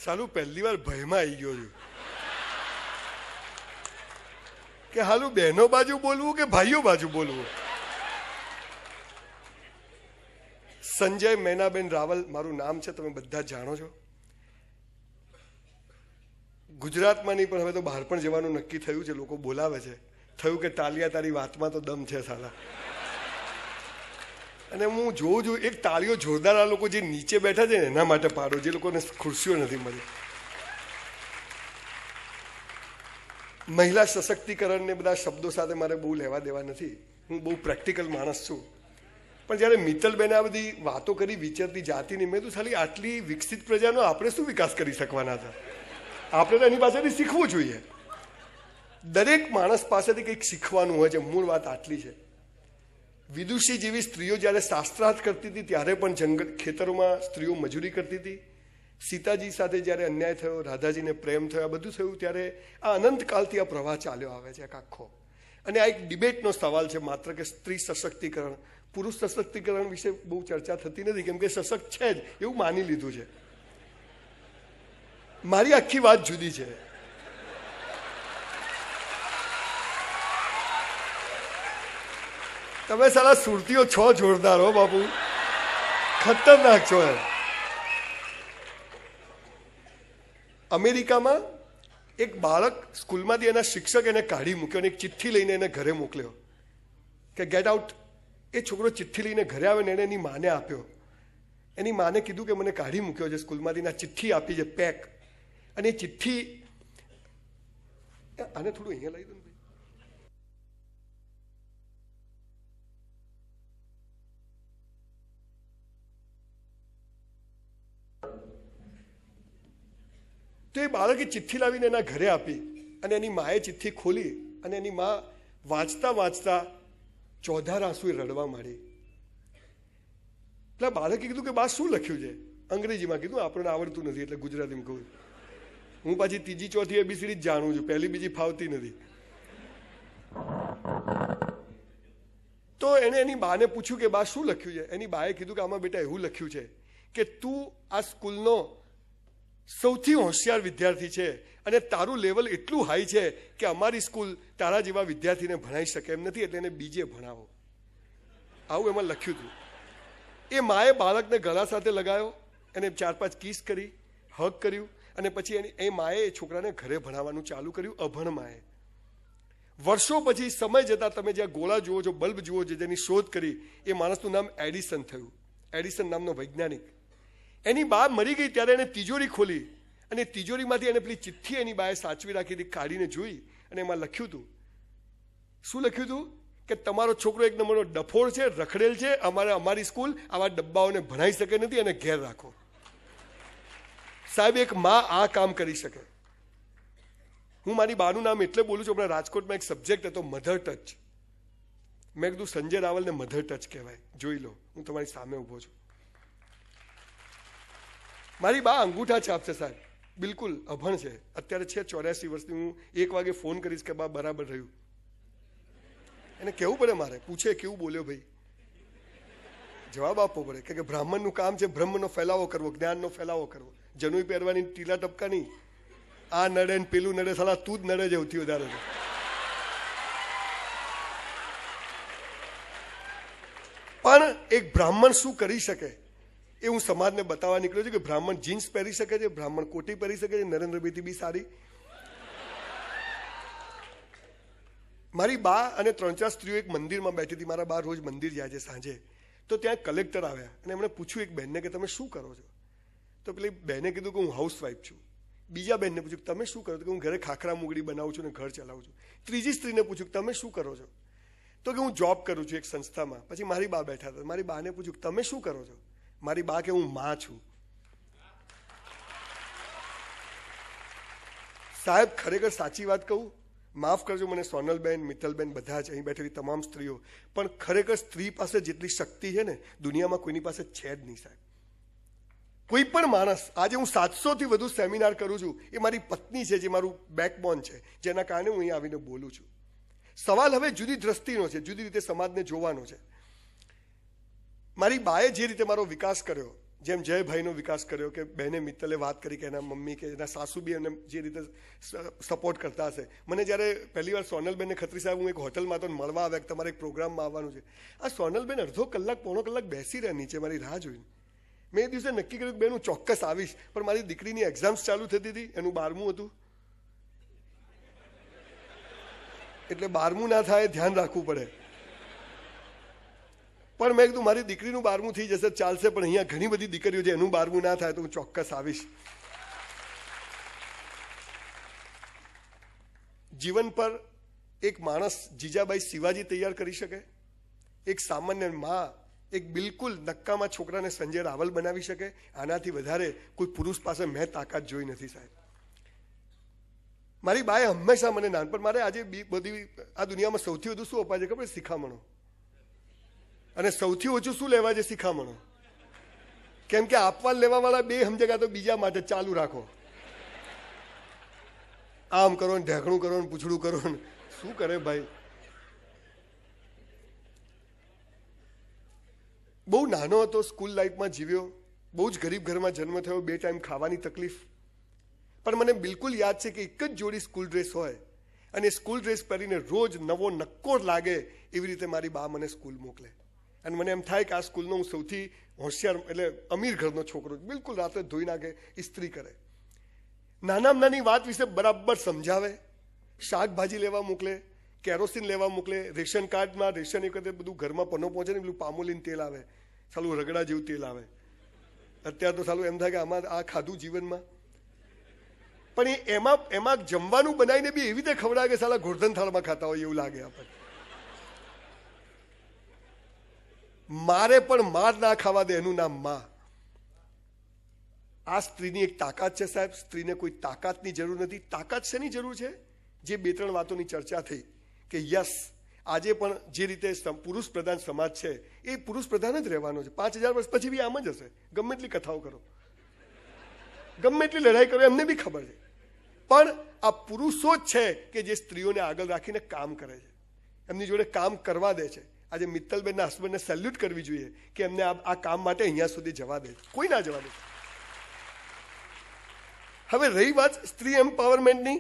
સાલું પહેલી વાર ભયમાં આવી ગયો છું કે હાલું બહેનો બાજુ બોલવું કે ભાઈઓ બાજુ બોલવું. સંજય મૈનાબેન રાવલ મારું નામ છે, તમે બધા જાણો છો. ગુજરાતમાં નહીં પણ હવે તો બહાર પણ જવાનું નક્કી થયું છે. લોકો બોલાવે છે. થયું કે તાલિયા તારી વાતમાં તો દમ છે સાલા. અને હું જોઉં છું એક તાળીઓ જોરદાર આ લોકો જે નીચે બેઠા છે ને એના માટે પાડો, જે લોકોને ખુરશીઓ નથી મળી. મહિલા સશક્તિકરણ ને બધા શબ્દો સાથે મારે બહુ લેવા દેવા નથી. હું બહુ પ્રેક્ટિકલ માણસ છું. પણ જ્યારે મિત્તલબેને આ બધી વાતો કરી વિચરતી જાતિની, મેં તો ખાલી આટલી વિકસિત પ્રજાનો આપણે શું વિકાસ કરી શકવાના હતા? આપણે તો એની પાસેથી શીખવું જોઈએ. દરેક માણસ પાસેથી કંઈક શીખવાનું હોય છે. મૂળ વાત આટલી છે. વિદુષી જેવી સ્ત્રીઓ જ્યારે શાસ્ત્રાર્થ કરતી હતી ત્યારે પણ જંગલ ખેતરોમાં સ્ત્રીઓ મજૂરી કરતી હતી. સીતાજી સાથે જ્યારે અન્યાય થયો, રાધાજીને પ્રેમ થયો, આ બધું થયું ત્યારે આ અનંતકાલથી આ પ્રવાહ ચાલ્યો આવે છે આખો. અને આ એક ડિબેટનો સવાલ છે માત્ર કે સ્ત્રી સશક્તિકરણ, પુરુષ સશક્તિકરણ વિશે બહુ ચર્ચા થતી નથી, કેમ કે સશક્ત છે જ એવું માની લીધું છે. મારી આખી વાત જુદી છે. તમે સારા સુરતીઓ છો જોરદાર હો બાપુ, ખતરનાક છો. અમેરિકામાં એક બાળક સ્કૂલમાંથી એના શિક્ષક એને કાઢી મૂક્યો અને એક ચિઠ્ઠી લઈને એને ઘરે મોકલ્યો કે ગેટ આઉટ. એ છોકરો ચિઠ્ઠી લઈને ઘરે આવે ને એને એની માને આપ્યો. એની માને કીધું કે મને કાઢી મૂક્યો છે સ્કૂલમાંથી, આ ચિઠ્ઠી આપી છે પેક. અને એ ચિઠ્ઠી, આને થોડું અહીંયા લઈ દો ને. તો એ બાળકે ચિઠ્ઠી લાવીને એના ઘરે આપી અને એની માએ ચિઠ્ઠી ખોલી અને એની મા વાંચતા વાંચતા ચોધાર આંસુએ રડવા માંડી. એટલે બાળકે કીધું કે બા શું લખ્યું છે? અંગ્રેજીમાં કીધું, આપણને આવડતું નથી એટલે ગુજરાતીમાં કહું. હું પાછી ત્રીજી ચોથી એબીસીડી જ જાણું છું, પહેલી બીજી ફાવતી નથી. તો એને એની બાને પૂછ્યું કે બા શું લખ્યું છે? એની બાએ કીધું કે આમાં બેટા એવું લખ્યું છે કે તું આ સ્કૂલનો સૌથી હોશિયાર વિદ્યાર્થી છે અને તારું લેવલ એટલું હાઈ છે કે અમારી સ્કૂલ તારા જેવા વિદ્યાર્થીને ભણાવી શકે એમ નથી, એટલે એને બીજે ભણાવો. આવું એમાં લખ્યું હતું. એ માએ બાળકને ગળા સાથે લગાવ્યો, એને 4-5 કિસ કરી, હગ કર્યું અને પછી એ માએ એ છોકરાને ઘરે ભણાવવાનું ચાલુ કર્યું, અભણ માએ. વર્ષો પછી સમય જતાં તમે જ્યાં ગોળા જુઓ છો, બલ્બ જુઓ છો, જેની શોધ કરી, એ માણસનું નામ એડિસન થયું. એડિસન નામનો વૈજ્ઞાનિક. એની બા મરી ગઈ ત્યારે એને તિજોરી ખોલી અને તિજોરીમાંથી એને પેલી ચિઠ્ઠી એની બાએ સાચવી રાખી હતી, કાઢીને જોઈ અને એમાં લખ્યું હતું. શું લખ્યું હતું? કે તમારો છોકરો એક નંબરનો ડફોળ છે, રખડેલ છે, અમારી સ્કૂલ આવા ડબ્બાઓને ભણાઈ શકે નથી અને ઘેર રાખો. સાહેબ, એક માં આ કામ કરી શકે. હું મારી બાનું નામ એટલે બોલું છું, હમણાં રાજકોટમાં એક સબ્જેક્ટ હતો મધર ટચ. મેં કીધું સંજય રાવલને મધર ટચ કહેવાય, જોઈ લો, હું તમારી સામે ઊભો છું. મારી બા અંગૂઠા છાપ છે સાહેબ, બિલકુલ અભણ છે. અત્યારે છે 84 વર્ષની. હું 1 વાગે ફોન કરીશ કે બા બરાબર રહ્યું. એને કહેવું પડે, મારે પૂછે કેવું બોલ્યો ભાઈ, જવાબ આપવો પડે કે બ્રાહ્મણનું કામ છે બ્રહ્મનો ફેલાવો કરવો, જ્ઞાનનો ફેલાવો કરવો. જનોઈ પહેરવાની ટીલા ટપકા નહીં. આ નડે ને પેલું નડે, સાલા તું જ નડે સૌથી વધારે છે. પણ એક બ્રાહ્મણ શું કરી શકે એ હું સમાજને બતાવવા નીકળ્યો છું કે બ્રાહ્મણ જીન્સ પહેરી શકે છે, બ્રાહ્મણ કોટી પહેરી શકે છે, નરેન્દ્રભાઈથી બી સારી. મારી બા અને 3-4 સ્ત્રીઓ એક મંદિરમાં બેઠી હતી. મારા બા રોજ મંદિર જાય છે સાંજે. તો ત્યાં કલેક્ટર આવ્યા અને એમણે પૂછ્યું એક બહેનને કે તમે શું કરો છો? તો પેલી બહેને કીધું કે હું હાઉસવાઈફ છું. બીજા બહેનને પૂછ્યું કે તમે શું કરો છો? કે હું ઘરે ખાખરા મુગડી બનાવું છું અને ઘર ચલાવું છું. ત્રીજી સ્ત્રીને પૂછ્યું કે તમે શું કરો છો? તો કે હું જોબ કરું છું એક સંસ્થામાં. પછી મારી બા બેઠા હતા. મારી બાને પૂછ્યું કે તમે શું કરો છો? મારી બા કે હું માં છું. સાહેબ, ખરેખર સાચી વાત કહું, માફ કરજો મને સોનલબેન, મિત્તલબેન, બધા જ અહીં બેઠેલી તમામ સ્ત્રીઓ, પણ ખરેખર સ્ત્રી પાસે જેટલી શક્તિ છે ને દુનિયામાં કોઈની પાસે છે જ નહીં સાહેબ. કોઈ પણ માણસ, આજે હું 700થી વધુ સેમિનાર કરું છું, એ મારી પત્ની છે જે મારું બેકબોન છે, જેના કારણે હું અહીં આવીને બોલું છું. સવાલ હવે જુદી દ્રષ્ટિનો છે, જુદી રીતે સમાજને જોવાનો છે. મારી બાએ જે રીતે મારો વિકાસ કર્યો, જેમ જયભાઈનો વિકાસ કર્યો કે બહેને મિત્તલે વાત કરી કે એના મમ્મી કે એના સાસુ બી એને જે રીતે સપોર્ટ કરતા હશે. મને જ્યારે પહેલી વાર સોનલબેનને ખત્રી સાહેબ હું એક હોટલમાં તો મળવા આવ્યા કે તમારે એક પ્રોગ્રામમાં આવવાનું છે. આ સોનલબેન અડધો કલાક પોણો કલાક બેસી રહ્યા નીચે મારી રાહ જોઈને. મેં એ દિવસે નક્કી કર્યું કે બેન હું ચોક્કસ આવીશ, પણ મારી દીકરીની એક્ઝામ્સ ચાલુ થતી હતી, એનું 12મું હતું એટલે 12મું ના થાય ધ્યાન રાખવું પડે. પણ મેં કીધું મારી દીકરીનું 12મું થઈ જશે ચાલશે, પણ અહીંયા ઘણી બધી દીકરીઓ છે એનું 12મું ના થાય તો હું ચોક્કસ આવીશ. જીવન પર એક માણસ જીજાબાઈ શિવાજી તૈયાર કરી શકે, એક સામાન્ય માં એક બિલકુલ નક્કામાં છોકરાને સંજય રાવલ બનાવી શકે, આનાથી વધારે કોઈ પુરુષ પાસે મેં તાકાત જોઈ નથી સાહેબ. મારી બાએ હંમેશા મને નાનપણ, મારે આજે બધી આ દુનિયામાં સૌથી વધુ શું અપાય છે ખબર? શિખામણો. અને સૌથી ઓછું શું લેવા છે? શિખામણો. કેમ કે આપવા લેવા વાળા બે સમજેગા તો બીજા માટે ચાલુ રાખો. આમ કરો ને ઢેકણું કરો ને પૂછડું કરો ને શું કરે ભાઈ. બહુ નાનો હતો, સ્કૂલ લાઈફમાં જીવ્યો, બહુ જ ગરીબ ઘરમાં જન્મ થયો, 2 ટાઈમ ખાવાની તકલીફ. પણ મને બિલકુલ યાદ છે કે એક જ જોડી સ્કૂલ ડ્રેસ હોય અને સ્કૂલ ડ્રેસ પહેરીને રોજ નવો નક્કો લાગે એવી રીતે મારી બા મને સ્કૂલ મોકલે. અને મને એમ થાય કે આ સ્કૂલનો હું સૌથી હોશિયાર એટલે અમીર ઘરનો છોકરો, બિલકુલ રાત્રે ધોઈ નાખે, ઇસ્ત્રી કરે, નાનામાં નાની વાત વિશે બરાબર સમજાવે, શાકભાજી લેવા મોકલે, કેરોસીન લેવા મોકલે, રેશન કાર્ડમાં રેશન એ વખતે બધું ઘરમાં પનો પહોંચે ને પેલું પામોલીન તેલ આવે, સાલું રગડા જેવું તેલ આવે. અત્યારે તો સાલું એમ થાય કે આમાં આ ખાધું જીવનમાં. પણ એમાં જમવાનું બનાવીને બી એવી રીતે ખવડાવે કે સાલા ગોરધન થાળમાં ખાતા હોય એવું લાગે આપણને. મારે પણ માર ના ખાવા દે એનું નામ માં. આ સ્ત્રીની એક તાકાત છે સાહેબ. સ્ત્રીને કોઈ તાકાતની જરૂર નથી. તાકાત શેની જરૂર છે? જે 2-3 વાતોની ચર્ચા થઈ કે યસ, આજે પણ જે રીતે પુરુષ પ્રધાન સમાજ છે એ પુરુષ પ્રધાન જ રહેવાનો છે. 5000 વર્ષ પછી બી આમ જ હશે. ગમે એટલી કથાઓ કરો, ગમે એટલી લડાઈ કરો, એમને બી ખબર છે. પણ આ પુરુષો જ છે કે જે સ્ત્રીઓને આગળ રાખીને કામ કરે છે, એમની જોડે કામ કરવા દે છે. આજે મિત્તલબેનના હસબન્ડને સેલ્યુટ કરવી જોઈએ કે એમને આ કામ માટે અહીંયા સુધી જવા દે, કોઈ ના જવા દે. હવે રહી વાત સ્ત્રી એમ્પાવરમેન્ટની,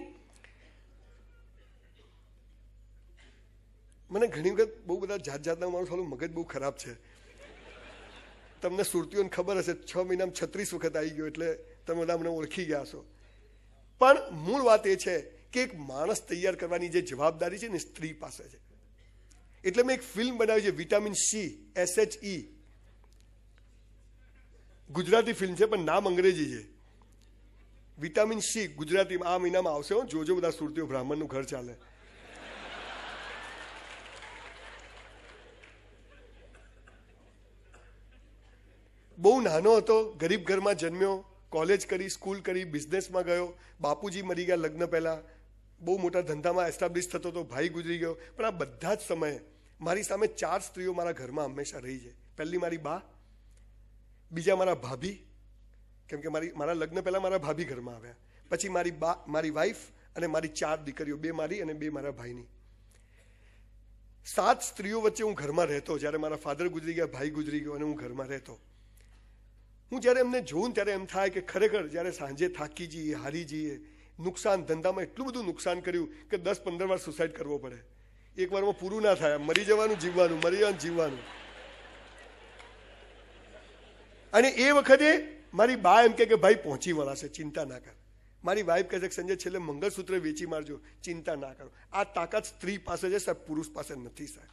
મને ઘણી વખત બહુ બધા જાતના મારું થોડું મગજ બહુ ખરાબ છે. તમને સુરતીઓને ખબર હશે 6 મહિનામાં 36 વખત આવી ગયો એટલે તમે બધા મને ઓળખી ગયા છો. પણ મૂળ વાત એ છે કે એક માણસ તૈયાર કરવાની જે જવાબદારી છે ને સ્ત્રી પાસે છે. એટલે મેં એક ફિલ્મ બનાવી છે vitamin C, SHE, Gujarati film છે પણ નામ અંગ્રેજી છે. વિટામિન સી ગુજરાતી આ મહિનામાં આવશે. જોજો બધા સુરતીઓ, બ્રાહ્મણનું ઘર ચાલે. બહુ નાનો હતો, ગરીબ ઘરમાં જન્મ્યો, કોલેજ કરી, સ્કૂલ કરી, બિઝનેસમાં ગયો. બાપુજી મરી ગયા લગ્ન પહેલા, બહુ મોટા ધંધામાં એસ્ટાબ્લિશ થતો હતો, ભાઈ ગુજરી ગયો. પણ આ બધા જ સમયે મારી સામે 4 સ્ત્રીઓ મારા ઘરમાં હંમેશા રહી છે. પહેલી મારી બા, બીજા મારા ભાભી, કેમ કે મારા લગ્ન પહેલા મારા ભાભી ઘરમાં આવ્યા, પછી મારી બા, મારી વાઈફ અને મારી 4 દીકરીઓ, 2 મારી અને 2 મારા ભાઈની. 7 સ્ત્રીઓ વચ્ચે હું ઘરમાં રહેતો. જ્યારે મારા ફાધર ગુજરી ગયા, ભાઈ ગુજરી ગયો અને હું ઘરમાં રહેતો. હું જ્યારે એમને જોઉં ત્યારે એમ થાય કે ખરેખર જ્યારે સાંજે થાકી જઈએ, હારી જઈએ, નુકસાન, ધંધામાં એટલું બધું નુકસાન કર્યું કે 10-15 વાર સુસાઇડ કરવો પડે. એક વારમાં પૂરું ના થાય, મરી જવાનું જીવવાનું, મરી જવાનું જીવવાનું. અને એ વખતે મારી બા એમ કે ભાઈ પહોંચી વળાશે, ચિંતા ના કર. મારી વાઈફ કહે છે કે સંજય છેલ્લે મંગળસૂત્ર વેચી મારજો, ચિંતા ના કરો. આ તાકાત સ્ત્રી પાસે છે સાહેબ, પુરુષ પાસે નથી સાહેબ.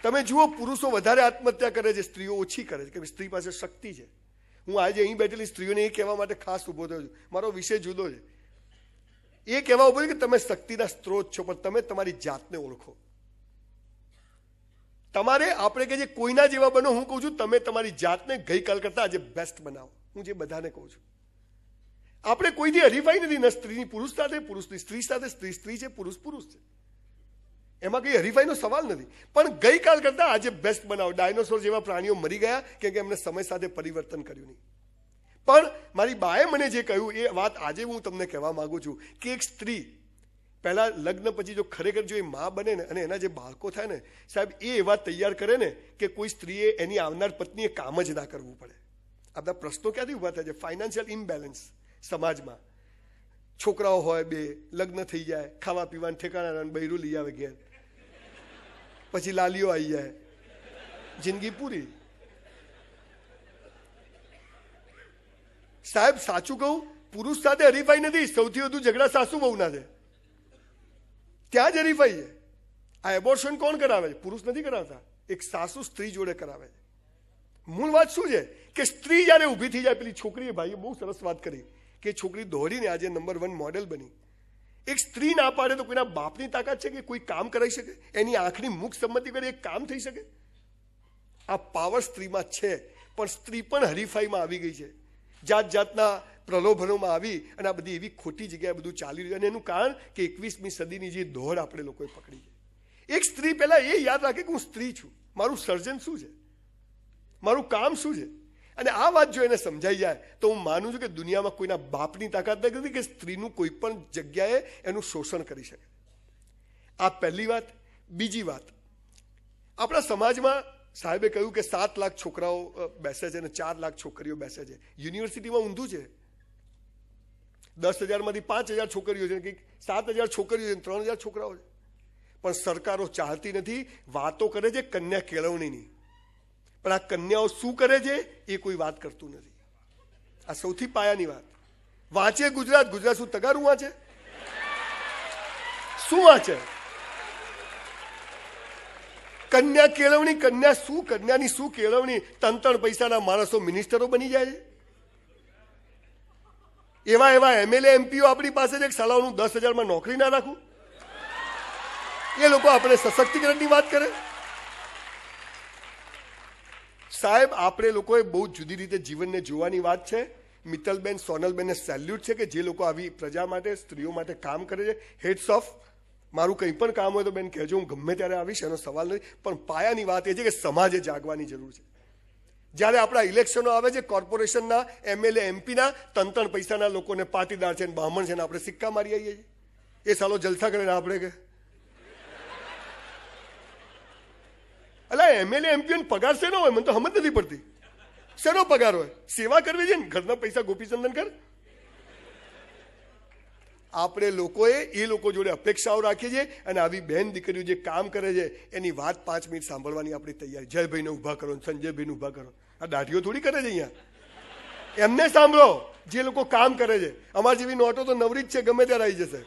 તમે જુઓ, પુરુષો વધારે આત્મહત્યા કરે છે, સ્ત્રીઓ ઓછી કરે છે, કે સ્ત્રી પાસે શક્તિ છે. હું આજે અહીં બેઠેલી સ્ત્રીઓને એ કહેવા માટે ખાસ ઊભો થયો છું. મારો વિષય જુદો છે. એ કહેવા ઊભો છે કે તમે શક્તિના સ્ત્રોત છો, પણ તમે તમારી જાતને ઓળખો. તમારે આપણે કે જે કોઈના જેવા બનો, હું કહું છું તમે તમારી જાતને ગઈકાલ કરતા આજે બેસ્ટ બનાવો. હું જે બધાને કહું છું, આપણે કોઈથી હરીફાઈ નથી, ન સ્ત્રીની પુરુષ સાથે, પુરુષની સ્ત્રી સાથે, સ્ત્રી છે, પુરુષ છે. એમાં કઈ હરીફાઈનો સવાલ નથી. પણ ગઈકાલ કરતા આજે બેસ્ટ બનાવો. ડાયનોસોર જેવા પ્રાણીઓ મરી ગયા કેમ કે એમને સમય સાથે પરિવર્તન કર્યું નહીં. પણ મારી બાએ મને જે કહ્યું એ વાત આજે હું તમને કહેવા માંગુ છું કે એક સ્ત્રી પહેલા લગ્ન પછી જો ખરેખર જો એ માં બને ને અને એના જે બાળકો થાય ને સાહેબ, એ એવા તૈયાર કરે ને કે કોઈ સ્ત્રીએ એની આવનાર પત્નીએ કામ જ ના કરવું પડે. આ બધા પ્રશ્નો ક્યાંથી ઊભા થાય છે? ફાઇનાન્શિયલ ઇમ્બેલેન્સ સમાજમાં. છોકરાઓ હોય બે, લગ્ન થઈ જાય, ખાવા પીવાનું ઠેકાણા, બૈરું લઈ આવે ઘેર, પછી લાલીઓ આવી જાય, જિંદગી પૂરી. સાહેબ સાચું કહું, પુરુષ સાથે હરીફાઈ નથી. સૌથી વધુ ઝઘડા સાસુ વહુના છે, ત્યાં જ હરીફાઈ છે. આ એબોર્શન કોણ કરાવે છે? પુરુષ નથી કરાવતા, એક સાસુ સ્ત્રી જોડે કરાવે છે. મૂળ વાત શું છે કે સ્ત્રી જયારે ઊભી થઈ જાય, પેલી છોકરીએ ભાઈએ બહુ સરસ વાત કરી કે છોકરી દોડીને આજે નંબર 1 મોડેલ બની. એક સ્ત્રી ના પાડે તો કોઈના બાપની તાકાત છે કે કોઈ કામ કરાવી શકે? એની આંખની મુખ સંમતિ કરે એક કામ થઈ શકે? આ પાવર સ્ત્રીમાં છે, પણ સ્ત્રી પણ હરીફાઈમાં આવી ગઈ છે. જાત જાતના પ્રલોભનોમાં આવી અને આ બધી એવી ખોટી જગ્યાએ બધું ચાલી રહ્યું. અને એનું કારણ કે 21મી સદીની જે દોડ આપણે લોકોએ પકડી છે. એક સ્ત્રી પહેલા એ યાદ રાખે કે હું સ્ત્રી છું, મારું સર્જન શું છે, મારું કામ શું છે. અને આ વાત જો એને સમજાઈ જાય તો હું માનું છું કે દુનિયામાં કોઈના બાપની તાકાત નથી કે સ્ત્રીનું કોઈ પણ જગ્યાએ એનું શોષણ કરી શકે. આ પહેલી વાત. બીજી વાત, આપણા સમાજમાં સાહેબે કહ્યું કે 7 લાખ છોકરાઓ બેસે છે અને 4 લાખ છોકરીઓ બેસે છે. યુનિવર્સિટીમાં ઊંધું છે. 10,000માંથી 5,000 છોકરીઓ છે, કંઈક 7,000 છોકરીઓ છે, 3,000 છોકરાઓ છે. પણ સરકારો ચાહતી નથી. વાતો કરે છે કન્યા કેળવણીની, પણ આ કન્યાઓ શું કરે છે એ કોઈ વાત કરતું નથી. આ સૌથી પાયાની વાત. વાંચે ગુજરાત, ગુજરાત શું તગારું વાંચે? શું વાંચે? કન્યા કેળવણી, કન્યા શું, કન્યાની શું કેળવણી? 3 પૈસાના માણસો મિનિસ્ટરો બની જાય છે. એવા એવા MLA MPઓ આપણી પાસે છે કે સાલાઓનું 10,000માં નોકરી ના રાખું. એ લોકો આપણે સશક્તિકરણની વાત કરે. સાહેબ આપણે લોકોએ બહુ જુદી રીતે જીવનને જોવાની વાત છે. મિત્તલબેન, સોનલબેનને સેલ્યુટ છે કે જે લોકો આવી પ્રજા માટે, સ્ત્રીઓ માટે કામ કરે છે. Heads of. મારું કંઈ પણ કામ હોય તો બેન કહેજો, હું ગમે ત્યારે આવીશ, એનો સવાલ નથી. પણ પાયાની વાત એ છે કે સમાજે જાગવાની જરૂર છે. જ્યારે આપણા ઇલેક્શનો આવે છે, કોર્પોરેશનના, MLA MPના 3 પૈસાના લોકોને પાટીદાર છે, બ્રાહ્મણ છે ને આપણે સિક્કા મારી આવીએ છીએ. એ સાલો જલસા કરે ને આપણે કે અલા MLA MPઓને પગાર શેનો હોય? મને તો સમજ નથી પડતી. શેનો પગાર હોય? સેવા કરવી છે ને, ઘરના પૈસા ગોપીચંદન કર. આપણે લોકોએ એ લોકો જોડે અપેક્ષાઓ રાખીએ છીએ અને આવી બહેન દીકરીઓ જે કામ કરે છે એની વાત 5 મિનિટ સાંભળવાની આપણી તૈયારી. જયભાઈને ઊભા કરો, સંજયભાઈને ઊભા કરો. આ દાઢીઓ થોડી કરે છે અહીંયા. એમને સાંભળો જે લોકો કામ કરે છે. અમારી જેવી નોટો તો નવરી જ છે, ગમે ત્યારે આવી જશે.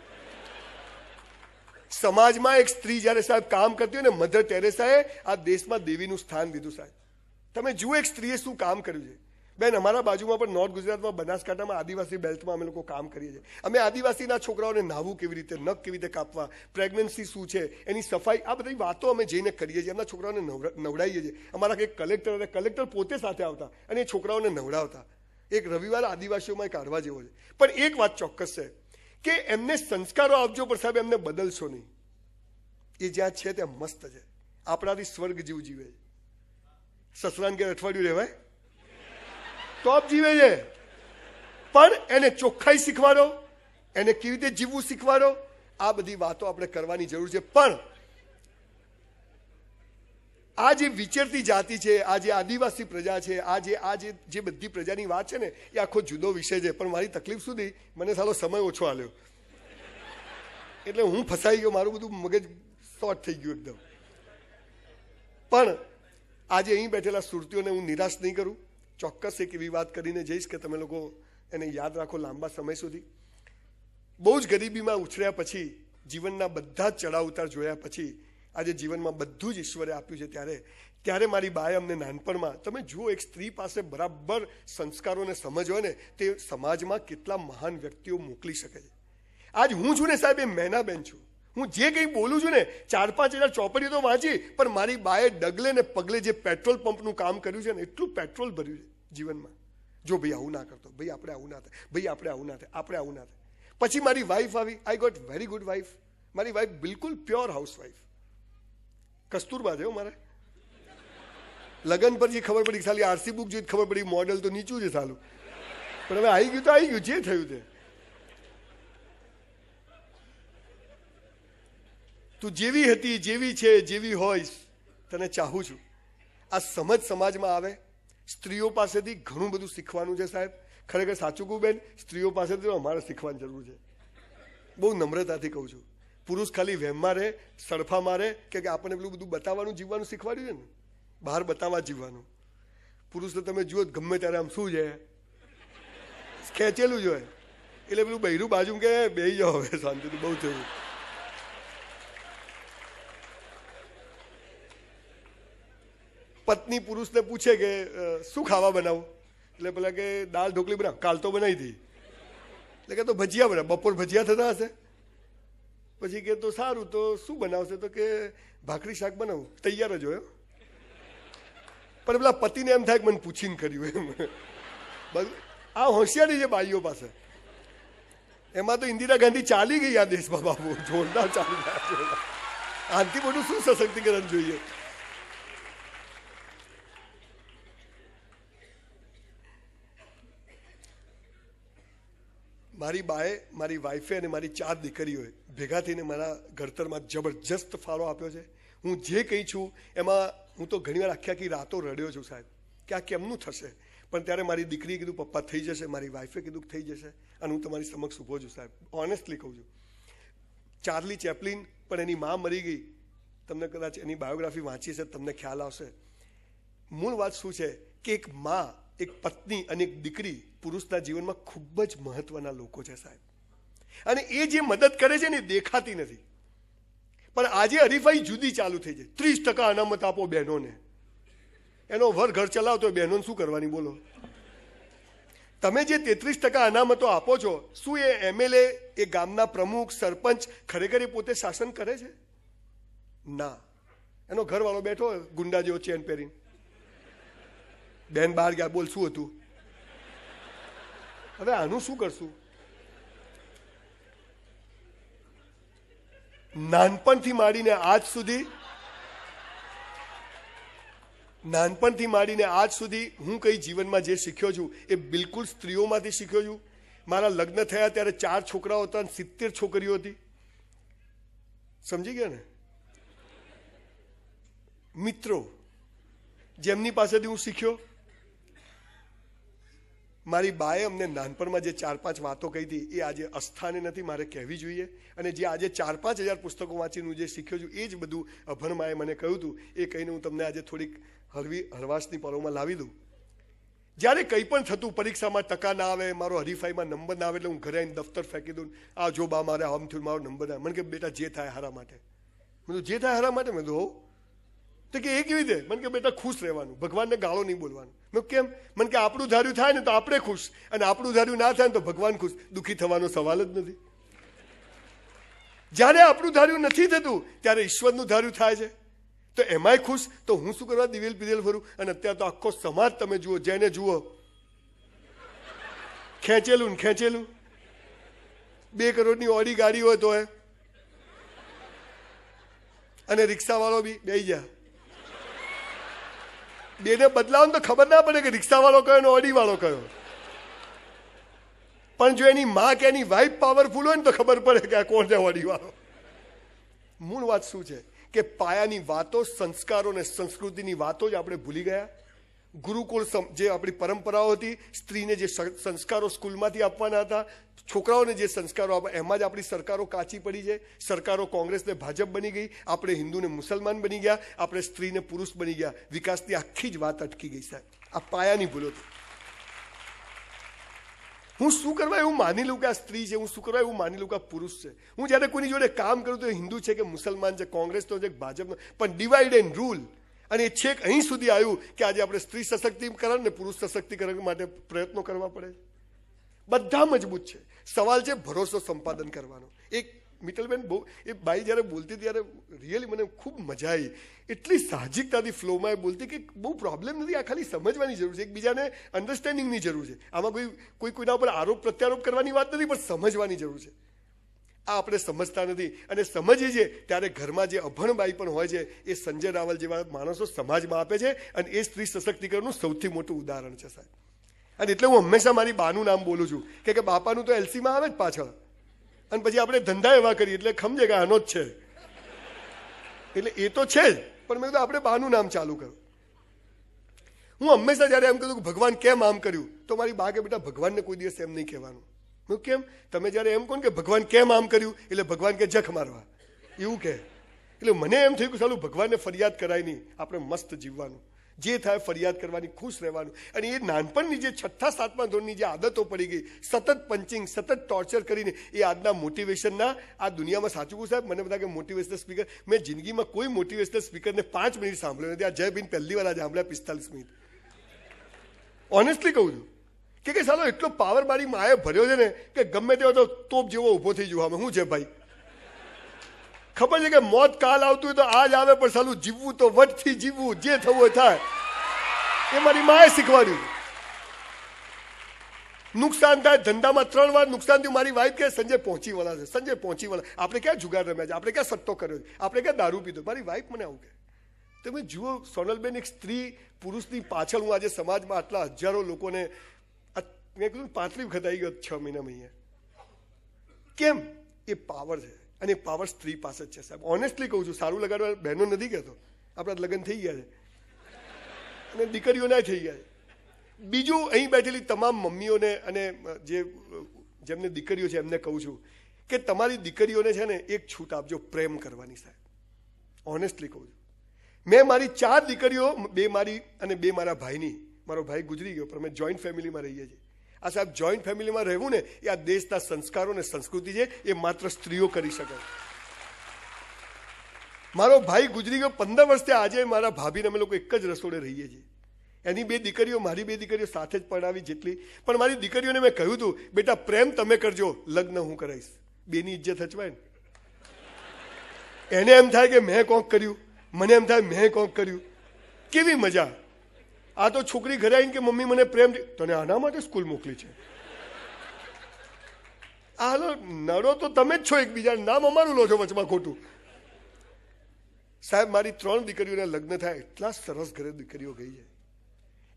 સમાજમાં એક સ્ત્રી જ્યારે સાહેબ કામ કરતી હોય ને, મધર ટેરેસાએ આ દેશમાં દેવીનું સ્થાન દીધું. સાહેબ તમે જુઓ એક સ્ત્રીએ શું કામ કર્યું છે. બેન અમારા બાજુમાં પણ નોર્થ ગુજરાતમાં, બનાસકાંઠામાં આદિવાસી બેલ્ટમાં અમે લોકો કામ કરીએ છીએ. અમે આદિવાસીના છોકરાઓને નાહવું કેવી રીતે, નખ કેવી રીતે કાપવા, પ્રેગ્નન્સી શું છે, એની સફાઈ, આ બધી વાતો અમે જઈને કરીએ છીએ. એમના છોકરાઓને નવડાવીએ છીએ. અમારા કંઈક કલેક્ટર પોતે સાથે આવતા અને એ છોકરાઓને નવડાવતા. એક રવિવાર આદિવાસીઓમાં કાઢવા જેવો છે. પણ એક વાત ચોક્કસ છે કે એમને સંસ્કારો આપજો, પણ સાહેબ એમને બદલશો નહીં. એ જ્યાં છે ત્યાં મસ્ત છે, આપણાથી સ્વર્ગ જેવું જીવે છે. સસરાને ઘેર અઠવાડિયું રહેવાય, ટોપ જીવે છે. પણ એને ચોખ્ખાઈ શીખવાડો, એને કેવી રીતે જીવવું શીખવાડો. આ બધી વાતો આપણે કરવાની જરૂર છે. પણ આ જે વિચરતી જાતિ છે, આ જે આદિવાસી પ્રજા છે, આ જે બધી પ્રજાની વાત છે ને, એ આખો જુદો વિષય છે. પણ મારી તકલીફ સુધી મને સાલો સમય ઓછો આલ્યો એટલે હું ફસાઈ ગયો, મારું બધું મગજ શોર્ટ થઈ ગયું એકદમ. પણ આજે અહીં બેઠેલા સુરતીઓને હું નિરાશ નહીં કરું. ચોક્કસ એક એવી વાત કરીને જઈશ કે તમે લોકો એને યાદ રાખો લાંબા સમય સુધી. બહુ જ ગરીબીમાં ઉછર્યા પછી, જીવનના બધા જ ચડાવ ઉતાર જોયા પછી આજે જીવનમાં બધું જ ઈશ્વરે આપ્યું છે. ત્યારે મારી બાએ અમને નાનપણમાં, તમે જુઓ એક સ્ત્રી પાસે બરાબર સંસ્કારોને સમજ હોય ને, તે સમાજમાં કેટલા મહાન વ્યક્તિઓ મોકલી શકે છે. આજ હું છું ને સાહેબ, એ મેનાબેન છું. હું જે કંઈ બોલું છું ને, 4-5 હજાર ચોપડીઓ તો વાંચી, પણ મારી બાએ ડગલે ને પગલે જે પેટ્રોલ પંપનું કામ કર્યું છે ને, એટલું પેટ્રોલ ભર્યું છે જીવનમાં. જો ભાઈ આવું ના કરતો, ભાઈ આપણે આવું ના થાય, ભાઈ આપણે આવું ના થાય, આપણે આવું ના થાય. પછી મારી વાઈફ આવી. I got very good wife. મારી વાઈફ બિલકુલ પ્યોર હાઉસવાઈફ. કસ્તુરબા છે મારે. લગ્ન પછી ખબર પડી, ખાલી RC બુક જોઈ ખબર પડી મોડેલ તો નીચું છે સાલું. પણ હવે આવી ગયું તો આવી ગયું, જે થયું તે. તું જેવી હતી, જેવી છે, જેવી હોઈશ, તને ચાહું છું. આ સમજ સમાજમાં આવે. સ્ત્રીઓ પાસેથી ઘણું બધું શીખવાનું છે સાહેબ. ખરેખર સાચું કહું બેન, સ્ત્રીઓ પાસેથી અમારે શીખવાની જરૂર છે. બહુ નમ્રતાથી કહું છું. પુરુષ ખાલી વહેમમાં રહે, સડફા મારે કે આપણને પેલું બધું બતાવવાનું, જીવવાનું શીખવાડ્યું છે ને, બહાર બતાવવા જીવવાનું. પુરુષને તમે જુઓ ગમે ત્યારે આમ શું છે, ખેંચેલું જ હોય. એટલે પેલું બૈરું બાજુ કે બેહી જાઓ હવે શાંતિથી, બહુ થયું. પત્ની પુરુષને પૂછે કે શું ખાવા બનાવું, એટલે પેલા કે દાળ ઢોકળી બનાવ, કાલ તો બનાવી હતી. એટલે કે તો ભજીયા બનાવ, બપોર ભજીયા થતા હશે. પછી કે તો સારું, તો શું બનાવશે, તો કે ભાખરી શાક બનાવું, તૈયાર જ હોય. પણ પેલા પતિને એમ થાય કે મને પૂછીને કર્યું એમ. બધું આ હોશિયારી છે બાઈઓ પાસે. એમાં તો ઇન્દિરા ગાંધી ચાલી ગઈ આ દેશમાં બાબુ, જોરદાર ચાલી ગયા. આનાથી મોટું શું સશક્તિકરણ જોઈએ. મારી બાએ, મારી વાઈફે અને મારી 4 દીકરીઓએ ભેગા થઈને મારા ઘડતરમાં જબરજસ્ત ફાળો આપ્યો છે. હું જે કંઈ છું એમાં હું તો ઘણીવાર આખી આખી રાતો રડ્યો છું સાહેબ, કે આ કેમનું થશે. પણ ત્યારે મારી દીકરીએ કીધું પપ્પા થઈ જશે, મારી વાઈફે કીધું થઈ જશે, અને હું તમારી સમક્ષ ઊભો છું સાહેબ. ઓનેસ્ટલી કહું છું. ચાર્લી ચેપ્લિન પણ એની મા મરી ગઈ. તમને કદાચ એની બાયોગ્રાફી વાંચી છે, તમને ખ્યાલ આવશે. મૂળ વાત શું છે કે એક મા, એક પત્ની અને એક દીકરી પુરુષના જીવનમાં ખૂબ જ મહત્વના લોકો છે સાહેબ. અને એ જે મદદ કરે છે ને દેખાતી નથી. પણ આજે હરીફાઈ જુદી ચાલુ થઈ જાય. 30% અનામત આપો બહેનોને. એનો વર ઘર ચલાવતો હોય, બહેનોને શું કરવાની બોલો. તમે જે 33% અનામતો આપો છો, શું એ MLA, એ ગામના પ્રમુખ, સરપંચ ખરેખર એ પોતે શાસન કરે છે? ના. એનો ઘરવાળો બેઠો હોય ગુંડા જેવો ચેન પહેરીને, બેન બહાર ગયા, બોલ શું હતું. હવે આનું શું કરશું? નાનપણથી માંડીને આજ સુધી હું કઈ જીવનમાં જે શીખ્યો છું એ બિલકુલ સ્ત્રીઓમાંથી શીખ્યો છું. મારા લગ્ન થયા ત્યારે 4 છોકરાઓ હતા અને 70 છોકરીઓ હતી. સમજી ગયા ને? મિત્રો જેમની પાસેથી હું શીખ્યો. મારી બાએ અમને નાનપણમાં જે 4-5 વાતો કહી હતી એ આજે અસ્થાને નથી, મારે કહેવી જોઈએ. અને જે આજે 4-5 હજાર પુસ્તકો વાંચીને હું જે શીખ્યો છું એ જ બધું અભણમાએ મને કહ્યું હતું. એ કહીને હું તમને આજે થોડીક હળવાશની પળોમાં લાવી દઉં. જ્યારે કંઈ પણ થતું, પરીક્ષામાં ટકા ના આવે, મારો હરીફાઈમાં નંબર ના આવે, એટલે હું ઘરે આવીને દફતર ફેંકી દઉં. આ જો બા મારે આમ થયું, મારો નંબર આવે. મને કે બેટા જે થાય હારા માટે. મેં જે થાય હારા માટે. મેં હોઉં તો કે એ કેવી રીતે? મને કે બેટા ખુશ રહેવાનું, ભગવાનને ગાળો નહીં બોલવાનું. મેં કેમ? મને કે આપણું ધાર્યું થાય ને તો આપણે ખુશ, અને આપણું ધાર્યું ના થાય ને તો ભગવાન ખુશ. દુઃખી થવાનો સવાલ જ નથી. જ્યારે આપણું ધાર્યું નથી થતું ત્યારે ઈશ્વરનું ધાર્યું થાય છે, તો એમાંય ખુશ. તો હું શું કરવા દિવેલ પીદેલ ફરું? અને અત્યારે તો આખો સમાજ તમે જુઓ, જેને જુઓ ખેંચેલું ને ખેંચેલું. 2 કરોડની ઓડી ગાડી હોય તો અને રિક્ષાવાળો બી બેસી જાય. બેને બદલાવ તો ખબર ના પડે કે રિક્ષાવાળો કયો ને ઓડી વાળો કયો. પણ જો એની માં કે એની વાઈફ પાવરફુલ હોય ને તો ખબર પડે કે આ કોણ છે ઓડી વાળો. મૂળ વાત શું છે કે પાયાની વાતો, સંસ્કારો અને સંસ્કૃતિની વાતો જ આપણે ભૂલી ગયા. ગુરુકુળ જે આપણી પરંપરાઓ હતી, સ્ત્રીને જે સંસ્કારો સ્કૂલમાંથી આપવાના હતા, છોકરાઓને જે સંસ્કારો આપવા, એમાં જ આપણી સરકારો કાચી પડી છે. સરકારો કોંગ્રેસને ભાજપ બની ગઈ, આપણે હિન્દુને મુસલમાન બની ગયા, આપણે સ્ત્રીને પુરુષ બની ગયા. વિકાસની આખી જ વાત અટકી ગઈ સાહેબ. આ પાયાની ભૂલો હતી. હું શું કરવા એવું માની લઉં કે આ સ્ત્રી છે, હું શું કરવા એવું માની લઉં કે આ પુરુષ છે. હું જ્યારે કોઈની જોડે કામ કરું તો હિન્દુ છે કે મુસલમાન છે, કોંગ્રેસનો છે કે ભાજપનો, પણ ડિવાઈડ એન્ડ રૂલ. અને એ છેક અહીં સુધી આવ્યું કે આજે આપણે સ્ત્રી સશક્તિકરણ ને પુરુષ સશક્તિકરણ માટે પ્રયત્નો કરવા પડે. બધા મજબૂત છે. સવાલ છે ભરોસો સંપાદન કરવાનો. એક મિત્તલબેન બહુ, એ બાઈ જ્યારે બોલતી ત્યારે રિયલી મને ખૂબ મજા આવી. એટલી સાહજિકતાથી ફ્લોમાં એ બોલતી કે બહુ પ્રોબ્લેમ નથી, આ ખાલી સમજવાની જરૂર છે, એકબીજાને અન્ડરસ્ટેન્ડિંગની જરૂર છે. આમાં કોઈના ઉપર આરોપ પ્રત્યારોપ કરવાની વાત નથી, પણ સમજવાની જરૂર છે. આ આપણે સમજતા નથી. અને સમજીએ છીએ ત્યારે ઘરમાં જે અભણ બાઈ પણ હોય છે એ સંજય રાવલ જેવા માણસો સમાજમાં આપે છે, અને એ સ્ત્રી સશક્તિકરણનું સૌથી મોટું ઉદાહરણ છે સાહેબ. અને એટલે હું હંમેશા મારી બાનું નામ બોલું છું કે બાપાનું તો LCમાં આવે જ પાછળ, અને પછી આપણે ધંધા એવા કરીએ એટલે સમજે કે આનો જ છે. એટલે એ તો છે જ, પણ મેં કીધું આપણે બાનું નામ ચાલુ કર્યું. હું હંમેશા જ્યારે એમ કીધું કે ભગવાન કેમ આમ કર્યું, તો મારી બા કે બેટા ભગવાનને કોઈ દિવસ એમ નહીં કહેવાનું. હું કેમ? તમે જ્યારે એમ કહો ને કે ભગવાન કેમ આમ કર્યું, એટલે ભગવાન કે જખ મારવા એવું કહે. એટલે મને એમ થયું કે સાલું ભગવાનને ફરિયાદ કરાય નહીં, આપણે મસ્ત જીવવાનું, જે થાય ફરિયાદ કરવાની, ખુશ રહેવાનું. અને એ નાનપણની જે 6થા 7મા ધોરણની જે આદતો પડી ગઈ, સતત પંચિંગ, સતત ટોર્ચર કરીને, એ આજના મોટિવેશનના આ દુનિયામાં, સાચું કહું સાહેબ, મને બધા કે મોટિવેશનલ સ્પીકર, મેં જિંદગીમાં કોઈ મોટિવેશનલ સ્પીકરને 5 મિનિટ સાંભળ્યો નથી. આ જય બિન પહેલી વાર આજે સાંભળ્યા 45 મિનિટ. ઓનેસ્ટલી કહું છું કે સાલો એટલો પાવર મારી માએ ભર્યો છે ને કે ગમે તેવો તો તોપ જેવો ઊભો થઈ જવા. શું છે ભાઈ, ખબર છે કે મોત કાલ આવતું હોય તો આજ આવે, પણ સાલું જીવવું તો વટથી જીવવું, જે થવું હોય થાય. એ મારી માએ શીખવાડ્યું. નુકસાન થાય ધંધામાં 3 વાર નુકસાન થયું. મારી વાઈફ કે સંજય પહોંચી વાળા છે, સંજય પહોંચી વાળા, આપણે ક્યાં જુગાર રમ્યા છે, આપણે ક્યાં સટ્ટો કર્યો છે, આપણે ક્યાં દારૂ પીધો. મારી વાઈફ મને આવું કહે. તમે જુઓ સોનલબેન, એક સ્ત્રી પુરુષની પાછળ હું આજે સમાજમાં આટલા હજારો લોકોને, મેં કીધું 35 વખત આવી ગયો 6 મહિનામાં અહીંયા. કેમ? એ પાવર છે, અને પાવર સ્ત્રી પાસે જ છે સાહેબ. ઓનેસ્ટલી કહું છું, સારું લગાડવા બહેનો નથી કહેતો, આપણા લગ્ન થઈ ગયા છે અને દીકરીઓના થઈ ગયા છે. બીજું, અહીં બેઠેલી તમામ મમ્મીઓને અને જેમને દીકરીઓ છે એમને કહું છું કે તમારી દીકરીઓને છે ને એક છૂટ આપજો, પ્રેમ કરવાની સાહેબ. ઓનેસ્ટલી કહું છું, મેં મારી 4 દીકરીઓ, 2 મારી અને 2 મારા ભાઈની. મારો ભાઈ ગુજરી ગયો, પણ અમે જોઈન્ટ ફેમિલીમાં રહીએ છીએ. આ સાહેબ જોઈન્ટ ફેમિલીમાં રહેવું ને, એ આ દેશના સંસ્કારો અને સંસ્કૃતિ છે, એ માત્ર સ્ત્રીઓ કરી શકે. મારો ભાઈ ગુજરી ગયો 15 વર્ષથી. આજે મારા ભાભીને અમે લોકો એક જ રસોડે રહીએ છીએ. એની 2 દીકરીઓ, મારી 2 દીકરીઓ સાથે જ પરણાવી જેટલી. પણ મારી દીકરીઓને મેં કહ્યું હતું, બેટા પ્રેમ તમે કરજો, લગ્ન હું કરાવીશ. 2ની ઇજ્જત હચવાય ને. એને એમ થાય કે મેં કોક કર્યું, મને એમ થાય મેં કોક કર્યું. કેવી મજા. આ તો છોકરી ઘરે આવીને કે મમ્મી મને પ્રેમ, તને આના માટે સ્કૂલ મોકલી છે. હાલો નડો તો તમે જ છો, એકબીજાનું નામ અમારું લો છો વચમાં ખોટું. સાહેબ મારી 3 દીકરીઓના લગ્ન થાય, એટલા સરસ ઘરે દીકરીઓ ગઈ છે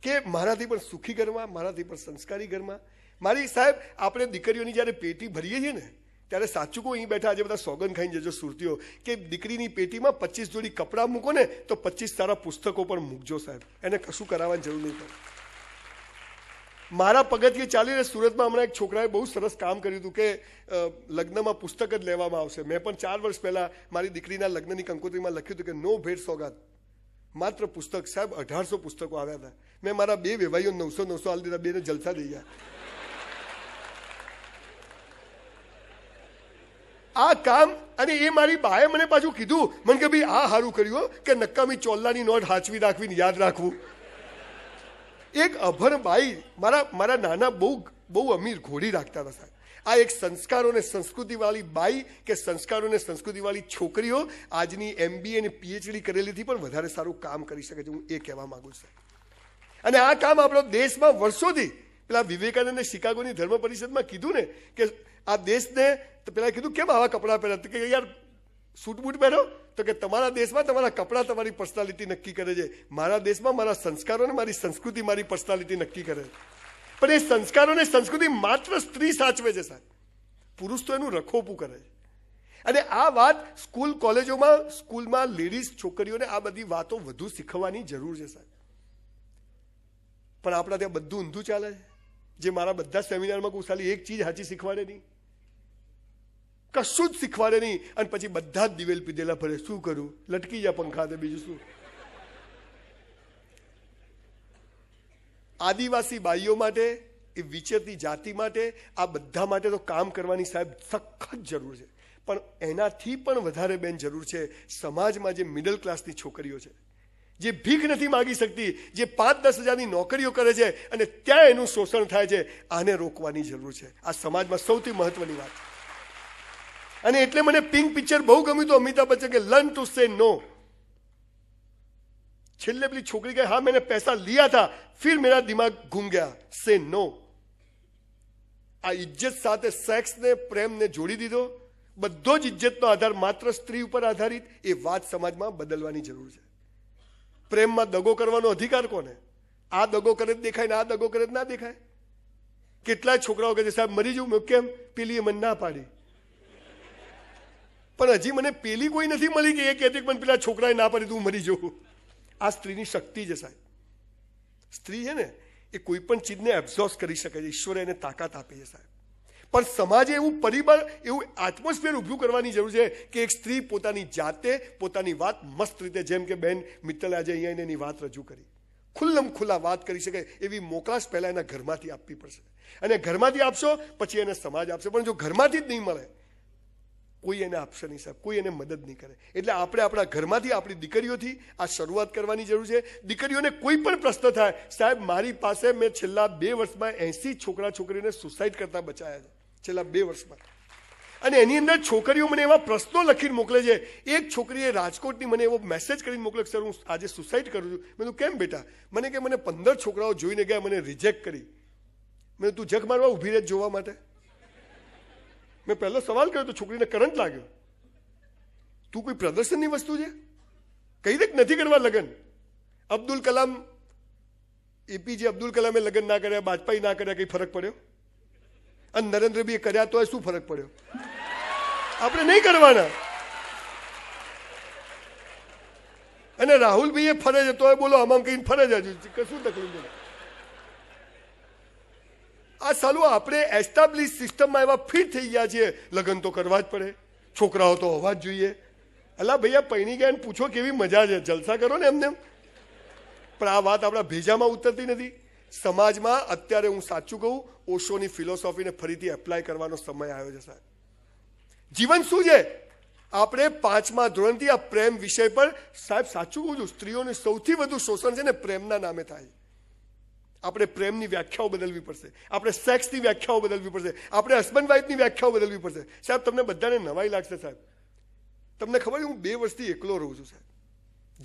કે મારાથી પણ સુખી ઘરમાં, મારાથી પણ સંસ્કારી ઘરમાં. મારી સાહેબ, આપણે દીકરીઓની જ્યારે પેટી ભરીએ છીએ ને, ત્યારે સાચું કહું, અહીં બેઠા આજે બધા સોગન ખાઈને જજો સુરતીઓ, કે દીકરીની પેટીમાં 25 જોડી કપડાં મૂકો ને તો 25 સારા પુસ્તકો પણ મૂકજો સાહેબ. એને કશું કરાવવાની જરૂર નહીં પડે. મારા પગથિયે ચાલીને સુરતમાં હમણાં એક છોકરાએ બહુ સરસ કામ કર્યું હતું કે લગ્નમાં પુસ્તક જ લેવામાં આવશે. મેં પણ 4 વર્ષ પહેલા મારી દીકરીના લગ્નની કંકોત્રીમાં લખ્યું હતું કે નો ભેટ સોગાત, માત્ર પુસ્તક. સાહેબ 1800 પુસ્તકો આવ્યા હતા. મેં મારા 2 વેવાઈઓ 900 હાલ દીધા, 2ને જલસા દઈ ગયા. આ કામ, અને એ મારી બાએ મને પાછું કીધું, મને કે ભાઈ આ સારું કર્યું કે નકામી ચોલ્લાની નોટ હાચવી રાખવીને યાદ રાખવું. એક અભણ બાઈ, મારા નાના બહુ અમીર ઘોડી રાખતા હતા સાહેબ. આ એક સંસ્કારો અને સંસ્કૃતિવાળી બાઈ કે સંસ્કારો અને સંસ્કૃતિવાળી છોકરીઓ આજની MBA અને PhD કરેલીથી પણ વધારે સારું કામ કરી શકે છે. હું એ કહેવા માંગુ છું. અને આ કામ આપણો દેશમાં વર્ષોથી, પેલા વિવેકાનંદે શિકાગોની ધર્મ પરિષદમાં કીધું ને કે આ દેશને, પેલા કીધું કેમ આવા કપડાં પહેર્યા, કે યાર સૂટ બૂટ પહેરો, તો કે તમારા દેશમાં તમારા કપડાં તમારી પર્સનાલિટી નક્કી કરે છે, મારા દેશમાં મારા સંસ્કારો અને મારી સંસ્કૃતિ મારી પર્સનાલિટી નક્કી કરે છે. પણ એ સંસ્કારો અને સંસ્કૃતિ માત્ર સ્ત્રી સાચવે છે સાહેબ, પુરુષ તો એનું રખોપું કરે છે. અને આ વાત સ્કૂલ કોલેજોમાં, સ્કૂલમાં લેડીઝ છોકરીઓને આ બધી વાતો વધુ શીખવવાની જરૂર છે સાહેબ. પણ આપણા ત્યાં બધું ઊંધું ચાલે છે. જે મારા બધા સેમિનારમાં કોઈ સાલી એક ચીજ સાચી શીખવાડે નહીં, કશું જ શીખવાડે નહીં, અને પછી બધા જ દિવેલ પીધેલા ફરે. શું કરું, લટકી જા પંખા દે, બીજું શું. આદિવાસી બાઈઓ માટે, એ વિચરતી જાતિ માટે, આ બધા માટે તો કામ કરવાની સાહેબ સખત જરૂર છે. પણ એનાથી પણ વધારે બેન જરૂર છે સમાજમાં જે મિડલ ક્લાસની છોકરીઓ છે, જે ભીખ નથી માગી શકતી, જે 5-10 હજારની નોકરીઓ કરે છે અને ત્યાં એનું શોષણ થાય છે. આને રોકવાની જરૂર છે. આ સમાજમાં સૌથી મહત્વની વાત. અને એટલે મને પિંક પિક્ચર બહુ ગમ્યું હતું, અમિતાભ બચ્ચન કે લર્ન ટુ સે નો. છેલ્લે પેલી છોકરી કહે હા मैंने पैसा लिया था फिर मेरा दिमाग घूम गया, से नो. આ ઇજ્જત સાથે સેક્સને, પ્રેમને જોડી દીધો. બધો જ ઇજ્જતનો આધાર માત્ર સ્ત્રી ઉપર આધારિત. એ વાત સમાજમાં બદલવાની જરૂર છે. પ્રેમમાં દગો કરવાનો અધિકાર કોને? આ દગો કરે જ દેખાય ને આ દગો કરે જ ના દેખાય. કેટલાય છોકરાઓ કહે છે સાહેબ મરી જવું. કેમ? પેલી મને ના પાડી. પણ હજી મને પેલી કોઈ નથી મળી કે એ કહેતી પણ પેલા છોકરાએ ના પાડી તું મરી જવું. આ સ્ત્રીની શક્તિ છે સાહેબ. સ્ત્રી છે ને એ કોઈ પણ ચીજને એબ્ઝોર્બ કરી શકે છે. ઈશ્વરે એને તાકાત આપી છે સાહેબ. પણ સમાજે એવું પરિબળ, એવું એટમોસ્ફિયર ઊભું કરવાની જરૂર છે કે એક સ્ત્રી પોતાની જાતે પોતાની વાત મસ્ત રીતે, જેમ કે બેન મિત્તલે આજે અહીંયા એની વાત રજૂ કરી, ખુલ્લમ ખુલ્લા વાત કરી શકે એવી મોકળાશ પહેલા એના ઘરમાંથી આપવી પડશે. અને ઘરમાંથી આપશો પછી એને સમાજ આપશે. પણ જો ઘરમાંથી જ નહીં મળે, કોઈ એને આપશે નહીં સાહેબ, કોઈ એને મદદ નહીં કરે. એટલે આપણે આપણા ઘરમાંથી, આપણી દીકરીઓથી આ શરૂઆત કરવાની જરૂર છે. દીકરીઓને કોઈ પણ પ્રશ્ન થાય સાહેબ, મારી પાસે મેં છેલ્લા 2 વર્ષમાં 80 છોકરા છોકરીને સુસાઇડ કરતા બચાયા છે, છેલ્લા 2 વર્ષમાં. અને એની અંદર છોકરીઓ મને એવા પ્રશ્નો લખીને મોકલે છે. એક છોકરીએ રાજકોટની મને એવો મેસેજ કરીને મોકલ્યો, સર હું આજે સુસાઇડ કરું છું. મેં કીધું કેમ બેટા? મને કે મને 15 છોકરાઓ જોઈને ગયા, મને રિજેક્ટ કરી. મેં તું જગ મારવા ઊભી રહે જોવા માટે? મેં પહેલો સવાલ કર્યો તો છોકરીને કરંટ લાગ્યો. તું કોઈ પ્રદર્શનની વસ્તુ છે? કઈ રીતે નથી કરવા લગ્ન? અબ્દુલ કલામ, એપીજે અબ્દુલ કલામે લગ્ન ના કર્યા, વાજપેયી ના કર્યા, કઈ ફરક પડ્યો? અને નરેન્દ્રભાઈએ કર્યા તો શું ફરક પડ્યો? આપણે નહીં કરવાના. અને રાહુલભાઈએ ફરે છે તો બોલો આમ કઈ ફરે જ હજુ કશું તકલીફ નથી. આ સાલું આપણે એસ્ટાબ્લિશ સિસ્ટમમાં એવા ફિટ થઈ ગયા છીએ, લગ્ન તો કરવા જ પડે, છોકરાઓ તો હોવા જ જોઈએ. અલા ભૈયા પૈણી ગયા ને પૂછો કેવી મજા છે, જલસા કરો ને એમને. પણ આ વાત આપણા ભેજામાં ઉતરતી નથી. સમાજમાં અત્યારે હું સાચું કહું, ઓશોની ફિલોસોફીને ફરીથી એપ્લાય કરવાનો સમય આવ્યો છે સાહેબ. જીવન શું છે? આપણે 5મા ધોરણથી આ પ્રેમ વિષય પર સાહેબ સાચું કહું છું, સ્ત્રીઓને સૌથી વધુ શોષણ છે ને પ્રેમના નામે થાય. આપણે પ્રેમની વ્યાખ્યાઓ બદલવી પડશે, આપણે સેક્સની વ્યાખ્યાઓ બદલવી પડશે, આપણે હસબન્ડ વાઇફની વ્યાખ્યાઓ બદલવી પડશે. સાહેબ તમને બધાને નવાઈ લાગશે સાહેબ. તમને ખબર છે હું 2 વર્ષથી એકલો રહું છું સાહેબ.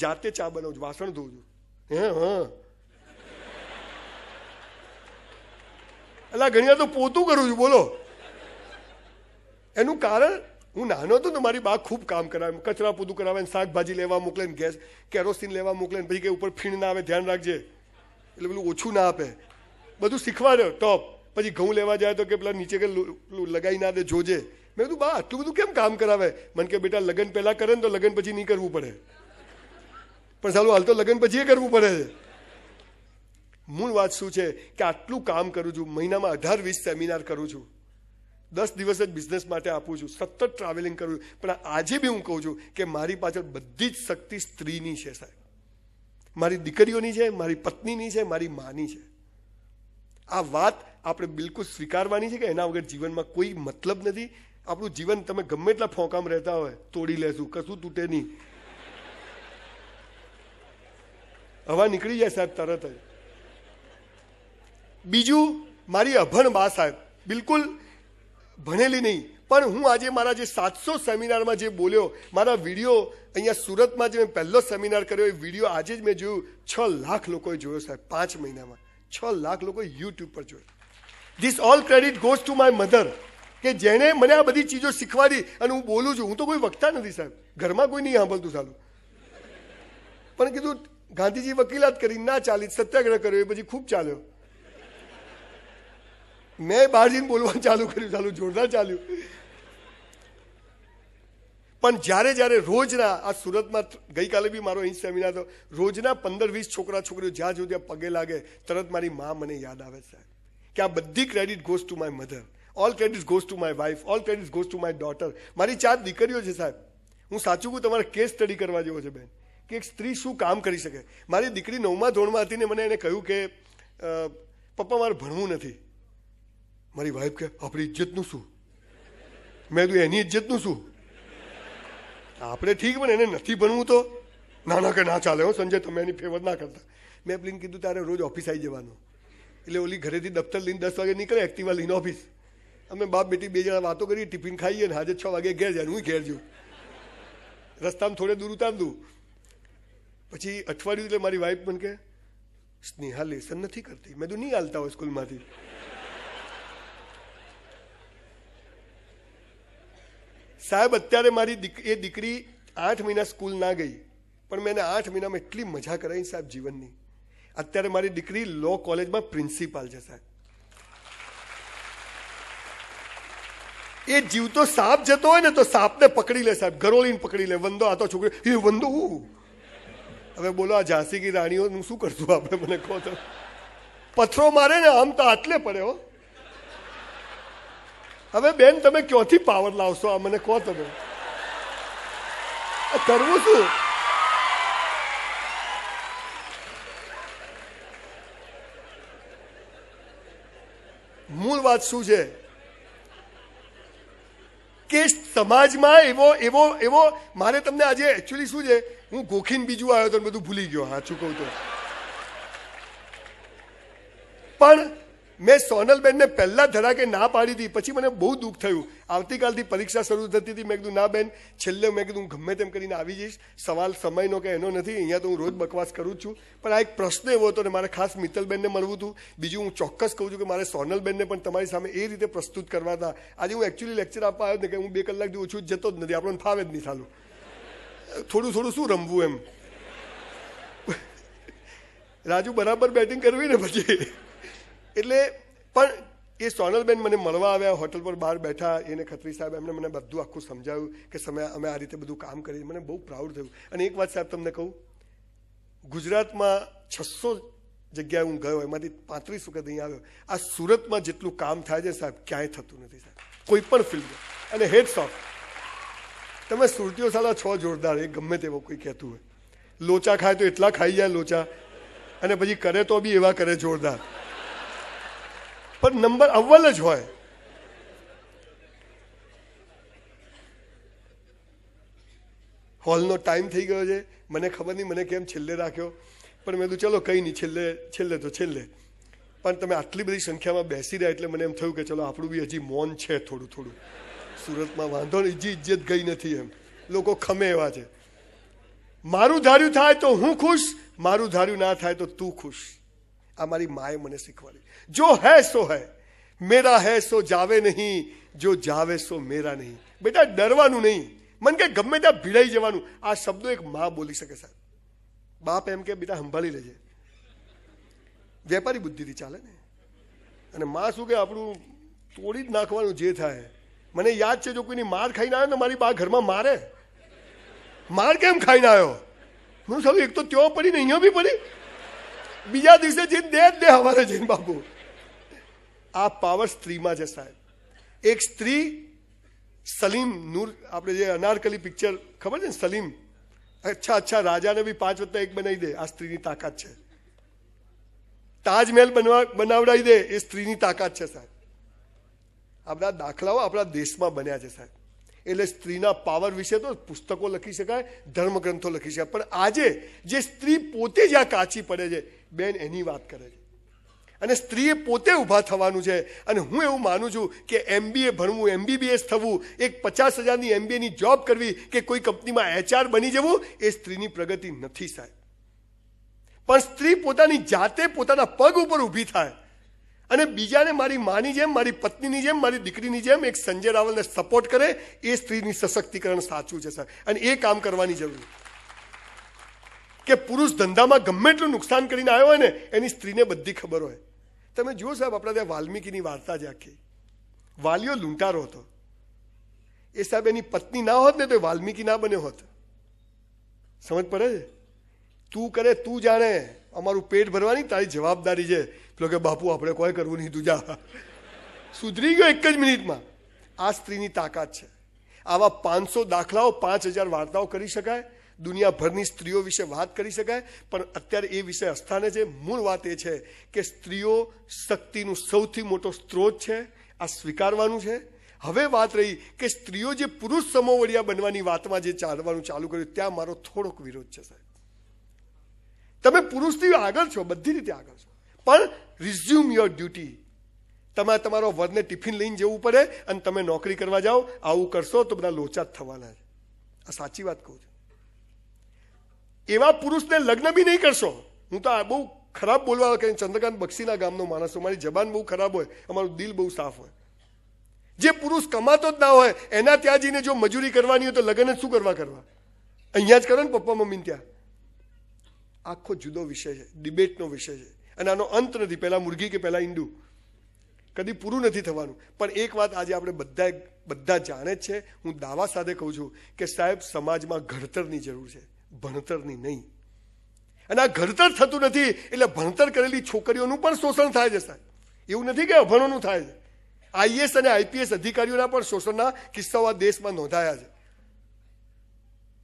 જાતે ચા બનાવું છું, વાસણ ધોઉં છું. હા એટલે ઘણી વાર તો પોતું કરું છું. બોલો એનું કારણ, હું નાનો હતો તો મારી બા ખૂબ કામ કરાવે, કચરા પોતું કરાવે, શાકભાજી લેવા મોકલે, ગેસ કેરોસીન લેવા મોકલે, પછી કે ઉપર ફીણ ના આવે ધ્યાન રાખજે, એટલે પેલું ઓછું ના આપે, બધું શીખવાડ્યો ટોપ. પછી ઘઉં લેવા જાય તો કે પેલા નીચે કે લગાઈ ના દે જોજે. મેં કીધું બા આટલું બધું કેમ કામ કરાવે? મને કે બેટા લગ્ન પહેલા કરે ને તો લગ્ન પછી નહીં કરવું પડે. પણ સાલું હાલ તો લગ્ન પછી એ કરવું પડે છે. મૂળ વાત શું છે કે આટલું કામ કરું છું, મહિનામાં 18-20 સેમિનાર કરું છું, 10 દિવસ જ બિઝનેસ માટે આપું છું, સતત ટ્રાવેલિંગ કરું છું. પણ આજે બી હું કહું છું કે મારી પાછળ બધી જ શક્તિ સ્ત્રીની છે સાહેબ. મારી દીકરીઓની છે, મારી પત્નીની છે, મારી માની છે. આ વાત આપણે બિલકુલ સ્વીકારવાની છે કે એના વગર જીવનમાં કોઈ મતલબ નથી. આપણું જીવન તમે ગમે એટલા ફોંકામ રહેતા હોય તોડી લેશું, કશું તૂટે નહીં. હવા નીકળી જાય સાહેબ તરત જ. બીજું, મારી અભણ બા સાહેબ, બિલકુલ ભણેલી નહીં, પણ હું આજે મારા જે 700 સેમિનારમાં જે બોલ્યો, મારા વિડીયો અહીંયા સુરતમાં જે મેં પહેલો સેમિનાર કર્યો એ વિડીયો આજે જ મેં જોયું, 6 લાખ લોકોએ જોયો સાહેબ. 5 મહિનામાં 6 લાખ લોકોએ યુટ્યુબ પર જોયો. This all credit goes to my mother, કે જેણે મને આ બધી ચીજો શીખવાડી. અને હું બોલું છું, હું તો કોઈ વક્તા નથી સાહેબ, ઘરમાં કોઈ નહીં સાંભળતું સાલું. પણ કીધું ગાંધીજી વકીલાત કરી ના ચાલી, સત્યાગ્રહ કર્યો એ પછી ખૂબ ચાલ્યો. મેં બહાર જઈને બોલવાનું ચાલુ કર્યું, ચાલુ જોરદાર ચાલ્યું. પણ જ્યારે રોજના આ સુરતમાં ગઈકાલે બી મારો અહીં સેમિનાર હતો, રોજના 15-20 છોકરા છોકરીઓ જ્યાં જો ત્યાં પગે લાગે, તરત મારી મા મને યાદ આવે સાહેબ કે આ બધી credit goes to my mother, all credit goes to my wife, all credit goes to my daughter. મારી 4 દીકરીઓ છે સાહેબ. હું સાચું કહું, તમારે કેસ સ્ટડી કરવા જેવો છે બેન, કે એક સ્ત્રી શું કામ કરી શકે. મારી દીકરી 9મા ધોરણમાં હતી ને મને એને કહ્યું કે પપ્પા મારે ભણવું નથી. મારી વાઈફ કે આપણી ઇજ્જતનું શું? મેં કીધું એની ઇજ્જતનું શું? આપણે ઠીક, પણ એને નથી ભણવું તો ના કે ના ચાલે હો સંજય, તમે એની ફેવર ના કરતા. મેં પેલીને કીધું તારે રોજ ઓફિસ આવી જવાનું. એટલે ઓલી ઘરેથી દફતર લઈને 10 વાગે નીકળે, એક્ટિવા લઈને ઓફિસ. અમે બાપ બેટી 2 જણા વાતો કરી, ટિફિન ખાઈએ ને આજે 6 વાગે ઘેર જાય. હું ઘેર જઉં, રસ્તામાં થોડે દૂર ઉતાર દઉં. પછી અઠવાડિયું એટલે મારી વાઈફ મને કે સ્નેહા લેસન નથી કરતી. મેં તો નહીં હાલતા હોય સ્કૂલમાંથી. સાહેબ અત્યારે મારી દીકરી 8 મહિના સ્કૂલ ના ગઈ, પણ મેં એને 8 મહિનામાં એટલી મજા કરાવી સાહેબ જીવનની. અત્યારે મારી દીકરી લો કોલેજમાં પ્રિન્સિપાલ છે સાહેબ. એ જીવતો સાપ જતો હોય ને તો સાપને પકડી લે સાહેબ, ગરોળીને પકડી લે. વંદો આ તો છોકરી, એ વંદો હવે બોલો આ ઝાંસી કી રાણીઓનું શું કરશું આપણે? મને કહો તો પથરો મારે ને આમ તો આટલે પડે હો. હવે બેન તમે ક્યાંથી પાવર લાવશો આ મને કહો તમે? કરવું શું? મૂળ વાત શું છે કે સમાજમાં એવો એવો એવો મારે તમને આજે એકચ્યુઅલી શું છે, હું ગોખીને બીજું આવ્યો તો બધું ભૂલી ગયો, સાચું કહું તો. પણ મેં સોનલબેનને પહેલા ધડાકે ના પાડી હતી, પછી મને બહુ દુઃખ થયું. આવતીકાલથી પરીક્ષા શરૂ થતી હતી, મેં કીધું ના બેન, છેલ્લે મેં કીધું ગમે તેમ કરીને આવી જઈશ, સવાલ સમયનો કે એનો નથી, અહીંયા તો હું રોજ બકવાસ કરું જ છું. પણ આ એક પ્રશ્ન એવો હતો ને મારે ખાસ મિત્તલબેનને મળવું હતું. બીજું હું ચોક્કસ કહું છું કે મારે સોનલબેનને પણ તમારી સામે એ રીતે પ્રસ્તુત કરવા હતા. આજે હું એકચ્યુઅલી લેક્ચર આપવા આવ્યો ને કે હું 2 કલાકથી ઓછું જતો જ નથી, આપણને ફાવે જ નહીં. સાલું થોડું થોડું શું રમવું એમ. રાજુ બરાબર બેટિંગ કરવી ને પછી એટલે. પણ એ સોનલબેન મને મળવા આવ્યા, હોટલ પર બહાર બેઠા, એને ખત્રી સાહેબ એમને મને બધું આખું સમજાવ્યું કે અમે આ રીતે બધું કામ કરીએ. મને બહુ પ્રાઉડ થયું. અને એક વાત સાહેબ તમને કહું, ગુજરાતમાં 600 જગ્યાએ હું ગયો, એમાંથી 35 વખત અહીં આવ્યો. આ સુરતમાં જેટલું કામ થાય છે સાહેબ ક્યાંય થતું નથી સાહેબ, કોઈ પણ ફિલ્ડમાં. અને હેડ્સ ઓફ, તમે સુરતીઓ સાલા છો જોરદાર, એ ગમે તેવો કોઈ કહેતું હોય. લોચા ખાય તો એટલા ખાઈ જાય લોચા, અને પછી કરે તો બી એવા કરે જોરદાર, પણ નંબર અવ્વલ જ હોય. હોલનો ટાઈમ થઈ ગયો છે, મને ખબર નહીં મને કેમ છેલ્લે રાખ્યો, પણ મેં કીધું ચલો કંઈ નહીં, છેલ્લે તો છેલ્લે. પણ તમે આટલી બધી સંખ્યામાં બેસી રહ્યા એટલે મને એમ થયું કે ચલો આપણું બી હજી મૌન છે થોડું થોડું. સુરતમાં વાંધો નહીં, ઇજ્જત ગઈ નથી એમ, લોકો ખમે એવા છે. મારું ધાર્યું થાય તો હું ખુશ, મારું ધાર્યું ના થાય તો તું ખુશ. આ મારી માએ મને શીખવાડી. જો હૈ સો હૈ, મેરા હૈ સો જાવે નહીં, જો જાવે સો મેરા નહીં. બેટા ડરવાનું નહીં, મને કે ગમે ત્યાં ભીડાઈ જવાનું. આ શબ્દો એક માં બોલી શકે સાહેબ. બાપ એમ કે બેટા સંભાળી લેજે, વેપારી બુદ્ધિથી ચાલે ને. અને માં શું કે આપણું તોડી જ નાખવાનું જે થાય. મને યાદ છે જો કોઈની માર ખાઈને આવ્યો ને મારી બા ઘરમાં મારે. માર કેમ ખાઈને આવ્યો? હું સાલું એક તો ત્યાં પડી ને અહીંયા બી પડી, બીજા દિવસે જઈને દે હવારે જઈને બાપુ. આ પાવર સ્ત્રીમાં છે સાહેબ. એક સ્ત્રી સલીમ નૂર, આપણે જે અનારકલી પિક્ચર ખબર છે ને, સલીમ અચ્છા રાજાને બી 5+1 બનાવી દે, આ સ્ત્રીની તાકાત છે. તાજમહેલ બનાવડાવી દે, એ સ્ત્રીની તાકાત છે સાહેબ. આ બધા દાખલાઓ આપણા દેશમાં બન્યા છે સાહેબ. એટલે સ્ત્રીના પાવર વિશે તો પુસ્તકો લખી શકાય, ધર્મગ્રંથો લખી શકાય, પણ આજે જે સ્ત્રી પોતે જ્યાં કાચી પડે છે બેન, એની વાત કરે છે. અને સ્ત્રીએ પોતે ઊભા થવાનું છે. અને હું એવું માનું છું કે MBA ભણવું, MBBS થવું, એક 50,000ની MBAની જોબ કરવી કે કોઈ કંપનીમાં HR બની જવું એ સ્ત્રીની પ્રગતિ નથી સાહેબ. પણ સ્ત્રી પોતાની જાતે પોતાના પગ ઉપર ઊભી થાય અને બીજાને મારી માની જેમ, મારી પત્નીની જેમ, મારી દીકરીની જેમ એક સંજય રાવલને સપોર્ટ કરે, એ સ્ત્રીની સશક્તિકરણ સાચું છે સાહેબ. અને એ કામ કરવાની જરૂર. કે પુરુષ ધંધામાં ગમે એટલું નુકસાન કરીને આવ્યો હોય ને, એની સ્ત્રીને બધી ખબર હોય. તમે જુઓ સાહેબ, આપણા ત્યાં વાલ્મીકીની વાર્તા છે આખી. વાલીઓ લૂંટારો હતો. એ સાહેબ એની પત્ની ના હોત ને તો વાલ્મીકી ના બન્યો હોત. સમજ પડે છે? તું કરે તું જાણે, અમારું પેટ ભરવાની તારી જવાબદારી છે. પેલો કે બાપુ આપણે કોઈ કરવું નહીં, તું જા. સુધરી ગયો એક જ મિનિટમાં. આ સ્ત્રીની તાકાત છે. આવા 500 દાખલાઓ, 5000 વાર્તાઓ કરી શકાય. દુનિયાભરની સ્ત્રીઓ વિશે વાત કરી શકાય, પણ અત્યારે એ વિષય અસ્થાને છે. મૂળ વાત એ છે કે સ્ત્રીઓ શક્તિનું સૌથી મોટો સ્ત્રોત છે. આ સ્વીકારવાનું છે. હવે વાત રહી કે સ્ત્રીઓ જે પુરુષ સમોવડિયા બનવાની વાતમાં જે ચાલવાનું ચાલુ કર્યું, ત્યાં મારો થોડોક વિરોધ છે સાહેબ. તમે પુરુષથી આગળ છો, બધી રીતે આગળ છો, પણ રિઝ્યુમ યોર ડ્યુટી. તમે તમારો વરને ટિફિન લઈને જવું પડે અને તમે નોકરી કરવા જાઓ, આવું કરશો તો બધા લોચા જ થવાના છે. આ સાચી વાત કહું છું. એવા પુરુષને લગ્ન બી નહીં કરશો. હું તો આ બહુ ખરાબ બોલવા કે ચંદ્રકાંત બક્ષીના ગામનો માણસ છું, મારી જબાન બહુ ખરાબ હોય, અમારું દિલ બહુ સાફ હોય. જે પુરુષ કમાતો જ ના હોય એના ત્યાં જઈને જો મજૂરી કરવાની હોય તો લગ્ન જ શું કરવા? અહીંયા જ કરો ને પપ્પા મમ્મીને ત્યાં. આખો જુદો વિષય છે, ડિબેટનો વિષય છે. અને આનો અંત નથી, પહેલા મુર્ગી કે પહેલા ઈંડું. કદી પૂરું નથી થવાનું. પણ એક વાત આજે આપણે બધા જાણે જ છે. હું દાવા સાથે કહું છું કે સાહેબ, સમાજમાં ઘડતરની જરૂર છે, ભણતરની નહીં. અને આ ઘડતર થતું નથી એટલે ભણતર કરેલી છોકરીઓનું પણ શોષણ થાય છે સાહેબ. એવું નથી કે અભણોનું થાય છે. આઈએસ અને આઈપીએસ અધિકારીઓના પણ શોષણના કિસ્સાઓ આ દેશમાં નોંધાયા છે.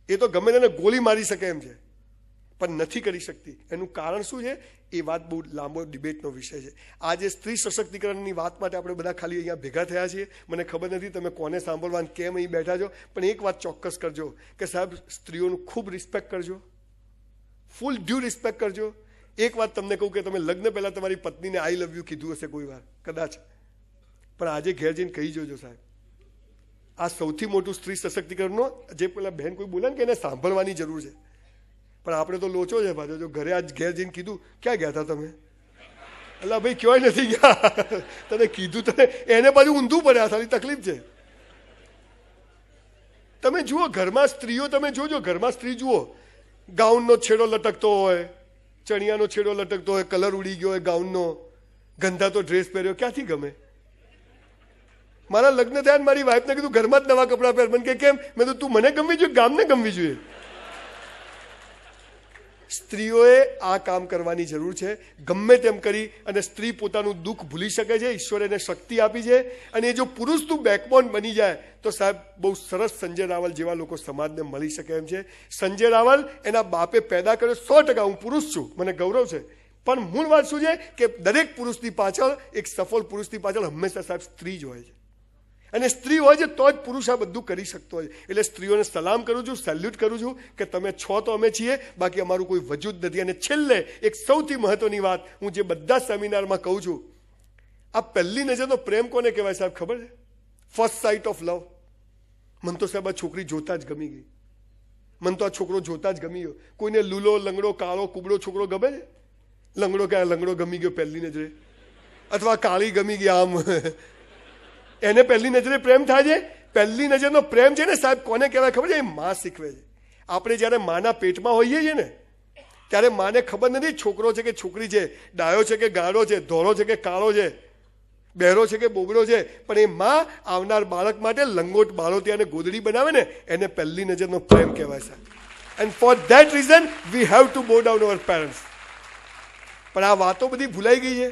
એ તો ગમે તેને ગોળી મારી શકે એમ છે, પણ નથી કરી શકતી. એનું કારણ શું છે એ વાત બહુ લાંબો ડિબેટનો વિષય છે. આજે સ્ત્રી સશક્તિકરણની વાત માટે આપણે બધા ખાલી અહીંયા ભેગા થયા છીએ. મને ખબર નથી તમે કોને સાંભળવા કેમ અહીં બેઠા છો, પણ એક વાત ચોક્કસ કરજો કે સાહેબ, સ્ત્રીઓનું ખૂબ રિસ્પેક્ટ કરજો, ફૂલ ડ્યુ રિસ્પેક્ટ કરજો. એક વાત તમને કહું કે તમે લગ્ન પહેલા તમારી પત્નીને આઈ લવ યુ કીધું હશે કોઈ વાર કદાચ, પણ આજે ઘેર જઈને કહી જોજો સાહેબ. આ સૌથી મોટું સ્ત્રી સશક્તિકરણનો, જે પેલા બહેન કોઈ બોલે ને કે એને સાંભળવાની જરૂર છે, પણ આપણે તો લોચો છે પાછો. જો ઘરે આજ ઘેર જઈને કીધું, ક્યાં ગયા હતા તમે? અલા ભાઈ, ક્યાંય નથી ગયા. તને કીધું તને એને પાછું ઊંધું પડ્યા, સારી તકલીફ છે. તમે જુઓ ઘરમાં સ્ત્રીઓ, તમે જોજો ઘરમાં સ્ત્રી જુઓ, ગાઉનનો છેડો લટકતો હોય, ચણિયાનો છેડો લટકતો હોય, કલર ઉડી ગયો હોય ગાઉનનો, ગંધાતો ડ્રેસ પહેર્યો, ક્યાંથી ગમે? મારા લગ્ન થયા ને મારી વાઈફને કીધું ઘરમાં જ નવા કપડાં પહેર. મને કે કેમ? મેં તો તું મને ગમવી જોઈએ, ગામને ગમવી જોઈએ. સ્ત્રીઓએ આ કામ કરવાની જરૂર છે. ગમે તેમ કરી અને સ્ત્રી પોતાનું દુઃખ ભૂલી શકે છે. ઈશ્વરે એને શક્તિ આપી છે. અને એ જો પુરુષનું બેકબોન બની જાય તો સાહેબ બહુ સરસ સંજય રાવલ જેવા લોકો સમાજને મળી શકે એમ છે. સંજય રાવલ એના બાપે પેદા કર્યો. 100% હું પુરુષ છું, મને ગૌરવ છે. પણ મૂળ વાત શું છે કે દરેક પુરુષની પાછળ, એક સફળ પુરુષની પાછળ હંમેશા સાહેબ સ્ત્રી જ હોય છે. અને સ્ત્રી હોય છે તો જ પુરુષ આ બધું કરી શકતો હોય. એટલે સ્ત્રીઓને સલામ કરું છું, સેલ્યુટ કરું છું કે તમે છો તો અમે છીએ, બાકી અમારું કોઈ વજૂદ નથી. અને છેલ્લે એક સૌથી મહત્વની વાત હું જે બધા સેમિનારમાં કહું છું, આ પહેલી નજરનો પ્રેમ કોને કહેવાય સાહેબ ખબર છે? ફર્સ્ટ સાઇટ ઓફ લવ. મને તો સાહેબ આ છોકરી જોતા જ ગમી ગઈ, મને તો આ છોકરો જોતા જ ગમી ગયો. કોઈને લૂલો, લંગડો, કાળો, કુબડો છોકરો ગમે છે? લંગડો કે લંગડો ગમી ગયો પહેલી નજરે, અથવા કાળી ગમી ગઈ આમ, એને પહેલી નજરે પ્રેમ થાય છે. પહેલી નજરનો પ્રેમ છે ને સાહેબ કોને કહેવાય ખબર છે? એ માં શીખવે છે. આપણે જ્યારે માના પેટમાં હોઈએ છીએ ને ત્યારે માને ખબર નથી છોકરો છે કે છોકરી છે, ડાયો છે કે ગાળો છે, ધોળો છે કે કાળો છે, બહેરો છે કે બોબડો છે. પણ એ માં આવનાર બાળક માટે લંગોટ બાળોતી અને ગોદડી બનાવે ને, એને પહેલી નજરનો પ્રેમ કહેવાય સાહેબ. And for that reason we have to બો ડાઉન અવર પેરેન્ટ્સ. પણ આ વાતો બધી ભૂલાઈ ગઈ છે.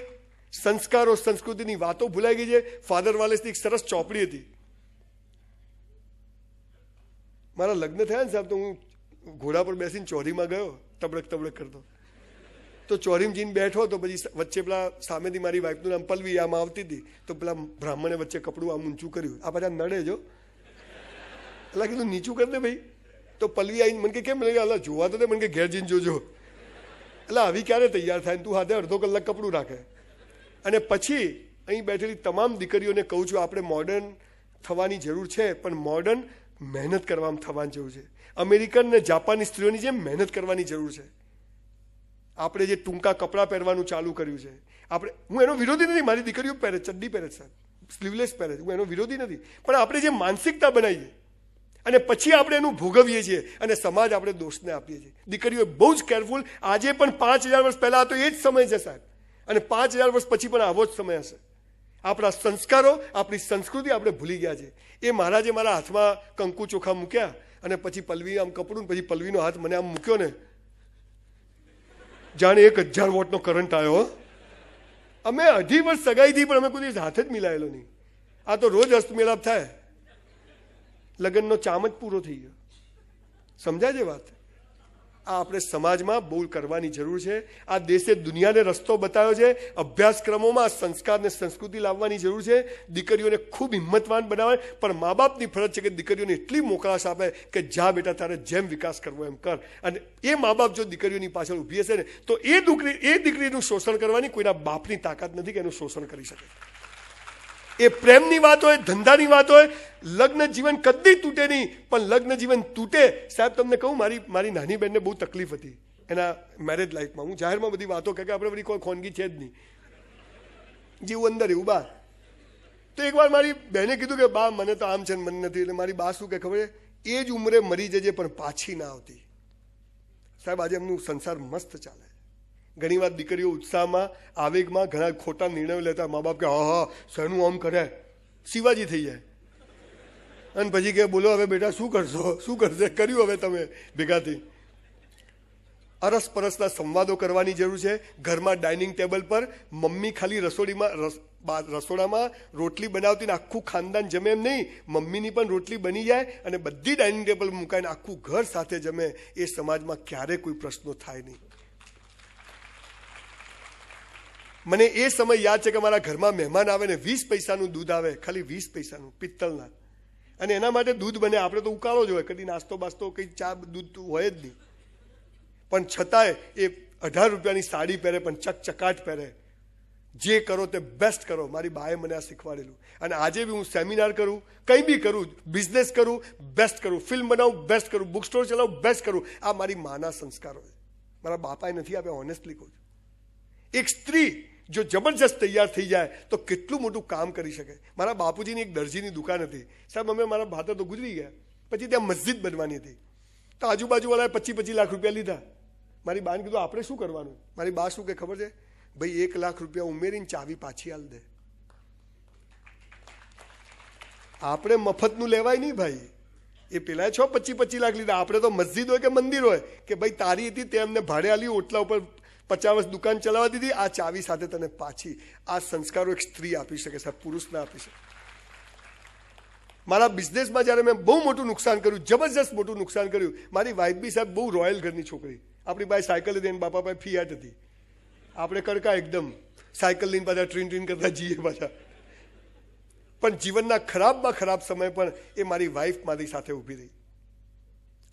સંસ્કારો, સંસ્કૃતિની વાતો ભૂલાઈ ગઈ છે. ફાધર વાલેસની એક સરસ ચોપડી હતી. મારા લગ્ન થયા ને સાહેબ તો હું ઘોડા પર બેસીને ચોરીમાં ગયો, તબડક તબડક કરતો. તો ચોરીમાં જઈને બેઠો તો પછી વચ્ચે પેલા સામેથી મારી વાઈફનું નામ પલ્લવી આમ આવતી હતી, તો પેલા બ્રાહ્મણે વચ્ચે કપડું આમ ઊંચું કર્યું. આ પાછા નડે જો, એટલે કીધું નીચું કરી દે ભાઈ. તો પલ્લવી આવીને મને કે કેમ? એટલે જોવા તો દે. મને કે ઘેર જઈને જોજો. એટલે આવી ક્યારે તૈયાર થાય? તું હાથે અડધો કલાક કપડું રાખે. અને પછી અહીં બેઠેલી તમામ દીકરીઓને કહું છું, આપણે મોડર્ન થવાની જરૂર છે, પણ મોડર્ન મહેનત કરવામાં થવાની જરૂર છે. અમેરિકન ને જાપાની સ્ત્રીઓની જેમ મહેનત કરવાની જરૂર છે. આપણે જે ટૂંકા કપડાં પહેરવાનું ચાલુ કર્યું છે, આપણે, હું એનો વિરોધી નથી. મારી દીકરીઓ પહેરે, ચડ્ડી પહેરે સાહેબ, સ્લીવલેસ પહેરે, હું એનો વિરોધી નથી. પણ આપણે જે માનસિકતા બનાવીએ અને પછી આપણે એનું ભોગવીએ છીએ અને સમાજ આપણે દોષને આપીએ છીએ. દીકરીઓ બહુ જ કેરફુલ. આજે પણ 5000 વર્ષ પહેલા તો એ જ સમય છે સાહેબ, અને 5000 વર્ષ પછી પણ આવો જ સમય હશે. આપણા સંસ્કારો, આપણી સંસ્કૃતિ આપણે ભૂલી ગયા છે. એ મહારાજે મારા હાથમાં કંકુ ચોખા મૂક્યા અને પછી પલ્લવી આમ કપડું, પછી પલ્લવીનો હાથ મને આમ મૂક્યો ને, જાણે 1000 વોટનો કરંટ આવ્યો. અમે 2.5 વર્ષ સગાઈ થી પણ અમે કોઈ દિવસ હાથ જ મિલાયેલો નહીં. આ તો રોજ હસ્તમેળાપ થાય. લગ્નનો ચામ જ પૂરો થઈ ગયો. સમજાય છે વાત? આ આપણે સમાજમાં બહુ કરવાની જરૂર છે. આ દેશે દુનિયાને રસ્તો બતાવ્યો છે. અભ્યાસક્રમોમાં સંસ્કાર ને સંસ્કૃતિ લાવવાની જરૂર છે. દીકરીઓને ખૂબ હિંમતવાન બનાવે, પણ મા બાપની ફરજ છે કે દીકરીઓને એટલી મોકળાશ આપે કે જા બેટા તારે જેમ વિકાસ કરવો એમ કર. અને એ મા બાપ જો દીકરીઓની પાછળ ઊભી હશે ને તો એ દીકરીનું શોષણ કરવાની કોઈના બાપની તાકાત નથી કે એનું શોષણ કરી શકે. એ પ્રેમની વાત હોય, ધંધાની વાત હોય, લગ્ન જીવન કદી તૂટે નહીં. પણ લગ્ન જીવન તૂટે સાહેબ, તમને કહું, મારી નાની બહેનને બહુ તકલીફ હતી એના મેરેજ લાઈફમાં. હું જાહેરમાં બધી વાતો કે આપણે બધી કોઈ ખોનગી છે જ નહીં, જેવું અંદર એવું બહાર. તો એકવાર મારી બહેને કીધું કે બા મને તો આમ છે ને મને નથી. એટલે મારી બા શું કે ખબર છે? એ જ ઉંમરે મરી જજે પણ પાછી ના આવતી. સાહેબ આજે એમનું સંસાર મસ્ત ચાલે, ઘણી વાર દીકરીઓ ઉત્સાહમાં આવેગમાં ઘણા ખોટા નિર્ણયો લેતા, મા બાપ કે હા શેનું આમ કરે, શિવાજી થઈ જાય. અને પછી કે બોલો હવે બેટા શું કરશો, શું કરશે, કર્યું હવે તમે ભેગા થઈ. અરસપરસના સંવાદો કરવાની જરૂર છે. ઘરમાં ડાઇનિંગ ટેબલ પર મમ્મી ખાલી રસોડામાં રોટલી બનાવતી ને આખું ખાનદાન જમે એમ નહીં, મમ્મીની પણ રોટલી બની જાય અને બધી ડાઇનિંગ ટેબલ મુકાઈને આખું ઘર સાથે જમે. એ સમાજમાં ક્યારેય કોઈ પ્રશ્નો થાય નહીં. મને એ સમય યાદ છે કે મારા ઘરમાં મહેમાન આવે ને 20 પૈસાનું દૂધ આવે, ખાલી 20 પૈસાનું, પિત્તળના, અને એના માટે દૂધ બને. આપણે તો ઉકાળો જ હોય, કદી નાસ્તો બાસ્તો કંઈ ચા દૂધ હોય જ નહીં. પણ છતાંય એ 18 રૂપિયાની સાડી પહેરે પણ ચકચકાટ પહેરે. જે કરો તે બેસ્ટ કરો. મારી બાએ મને આ શીખવાડેલું. અને આજે બી હું સેમિનાર કરું, કંઈ બી કરું, બિઝનેસ કરું, બેસ્ટ કરું, ફિલ્મ બનાવું, બેસ્ટ કરું, બુક સ્ટોર ચલાવું, બેસ્ટ કરું. આ મારી માના સંસ્કારો છે, મારા બાપાએ નથી આપ્યા. ઓનેસ્ટલી કહું છું, એક સ્ત્રી જો જબરજસ્ત તૈયાર થઈ જાય તો કેટલું મોટું કામ કરી શકે. મારા બાપુજીની એક દરજીની દુકાન હતી. સાહેબ અમે મારા ભાતા તો ગુજરી ગયા, પછી ત્યાં મસ્જિદ બનવાની હતી. તો આજુબાજુવાળાએ 25-25 લાખ રૂપિયા લીધા. મારી બાને કીધું આપણે શું કરવાનું. મારી બા શું કે ખબર છે, ભાઈ 1 લાખ રૂપિયા ઉમેરીને ચાવી પાછી આલ દે. આપણે મફતનું લેવાય નહીં ભાઈ. એ પેલા 25-25 લાખ લીધા. આપણે તો મસ્જિદ હોય કે મંદિર હોય કે ભાઈ તારી હતી તે અમને ભાડે આલી, ઓટલા ઉપર 50 વર્ષ દુકાન ચલાવવા દીધી, આ ચાવી સાથે તને પાછી. આ સંસ્કારો એક સ્ત્રી આપી શકે સાહેબ, પુરુષ ના આપી શકે. મારા બિઝનેસમાં જ્યારે મેં બહુ મોટું નુકસાન કર્યું, જબરજસ્ત મોટું નુકસાન કર્યું. મારી વાઇફ બી સાહેબ બહુ રોયલ ઘરની છોકરી. આપણી પાસે સાયકલ હતી, બાપા પાસે ફિયાટ હતી. આપણે કડકા એકદમ સાયકલ લઈને પાછા ટ્રીન કરતા જઈએ પાછા. પણ જીવનના ખરાબમાં ખરાબ સમય પણ એ મારી વાઇફ મારી સાથે ઊભી રહી.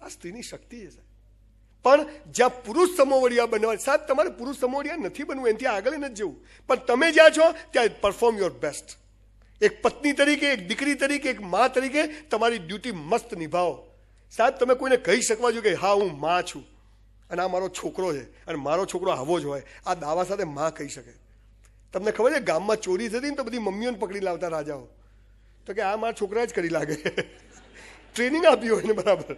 આ સ્ત્રીની શક્તિ છે સાહેબ. પણ જ્યાં પુરુષ સમોવડિયા બનવા, સાહેબ તમારે પુરુષ સમોવડિયા નથી બનવું, એનાથી આગળ નથી જવું. પણ તમે જ્યાં છો ત્યાં પરફોર્મ યોર બેસ્ટ. એક પત્ની તરીકે, એક દીકરી તરીકે, એક મા તરીકે તમારી ડ્યુટી મસ્ત નિભાવો. સાહેબ તમે કોઈને કહી શકવા જોઈએ કે હા હું મા છું અને આ મારો છોકરો છે અને મારો છોકરો આવો જ હોય. આ દાવા સાથે મા કહી શકે. તમને ખબર છે ગામમાં ચોરી થતી ને તો બધી મમ્મીઓને પકડી લાવતા રાજાઓ, તો કે આ મારા છોકરા જ કરી લાગે, ટ્રેનિંગ આપી હોય ને બરાબર.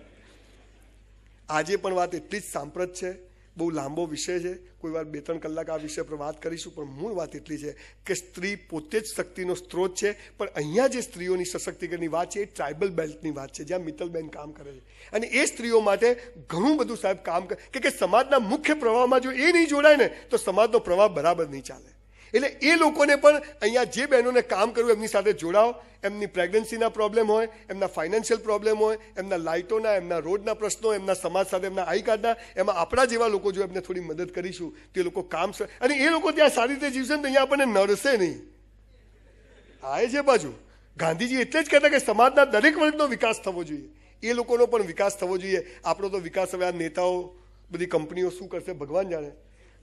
આજે પણ વાત એટલી જ સાંપ્રત છે. બહુ લાંબો વિષય છે, કોઈ વાર 2-3 કલાક આ વિષય પર વાત કરીશું. પણ મૂળ વાત એટલી છે કે સ્ત્રી પોતે જ શક્તિનો સ્ત્રોત છે. પણ અહીંયા જે સ્ત્રીઓની સશક્તિકરણની વાત છે એ ટ્રાઇબલ બેલ્ટની વાત છે, જ્યાં મિત્તલબેન કામ કરે છે. અને એ સ્ત્રીઓ માટે ઘણું બધું સાહેબ કામ કરે કે સમાજના મુખ્ય પ્રવાહમાં જો એ નહીં જોડાય ને તો સમાજનો પ્રવાહ બરાબર નહીં ચાલે. એટલે એ લોકોને પણ અહીંયા જે બહેનોને કામ કરવું એમની સાથે જોડાઓ. એમની પ્રેગ્નન્સીના પ્રોબ્લેમ હોય, એમના ફાઇનાન્શિયલ પ્રોબ્લેમ હોય, એમના લાઇટોના, એમના રોડના પ્રશ્નો, એમના સમાજ સાથે એમના આઈ કાર્ડના, એમાં આપણા જેવા લોકો જો એમને થોડી મદદ કરીશું તે લોકો કામ, અને એ લોકો ત્યાં સારી રીતે જીવશે ને તો અહીંયા આપણને નડશે નહીં. આ છે બાજુ ગાંધીજી એટલે જ કહેતા કે સમાજના દરેક વર્ગનો વિકાસ થવો જોઈએ, એ લોકોનો પણ વિકાસ થવો જોઈએ. આપણો તો વિકાસ હવે આ નેતાઓ, બધી કંપનીઓ શું કરશે ભગવાન જાણે.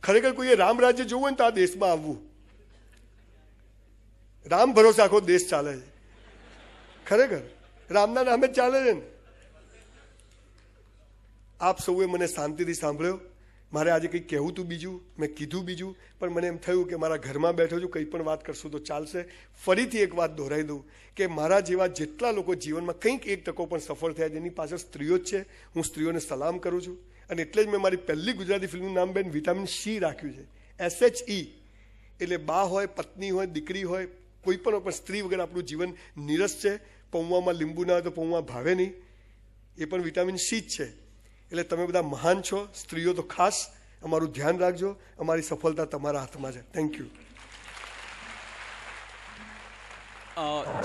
ખરેખર કોઈએ રામ રાજ્ય જોવું હોય ને તો આ દેશમાં આવવું. રામ ભરોસે આખો દેશ ચાલે છે. ખરેખર રામના નામે જ ચાલે છે ને. આપ સૌએ મને શાંતિથી સાંભળ્યો. મારે આજે કંઈક કહેવું હતું બીજું, મેં કીધું બીજું, પણ મને એમ થયું કે મારા ઘરમાં બેઠો છું, કંઈ પણ વાત કરશું તો ચાલશે. ફરીથી એક વાત દોહરાઈ દઉં કે મારા જેવા જેટલા લોકો જીવનમાં કંઈક 1% પણ સફળ થયા જેની પાછળ સ્ત્રીઓ જ છે. હું સ્ત્રીઓને સલામ કરું છું. અને એટલે જ મેં મારી પહેલી ગુજરાતી ફિલ્મનું નામ બેન વિટામિન સી રાખ્યું છે, SHE. એટલે બા હોય, પત્ની હોય, દીકરી હોય, કોઈ પણ સ્ત્રી વગર આપણું જીવન નીરસ છે. પૌવામાં લીંબુ ના હોય તો પૌવા ભાવે નહીં. એ પણ વિટામિન સી જ છે. એટલે તમે બધા મહાન છો, સ્ત્રીઓ તો ખાસ. અમારું ધ્યાન રાખજો. અમારી સફળતા તમારા હાથમાં છે. Thank you.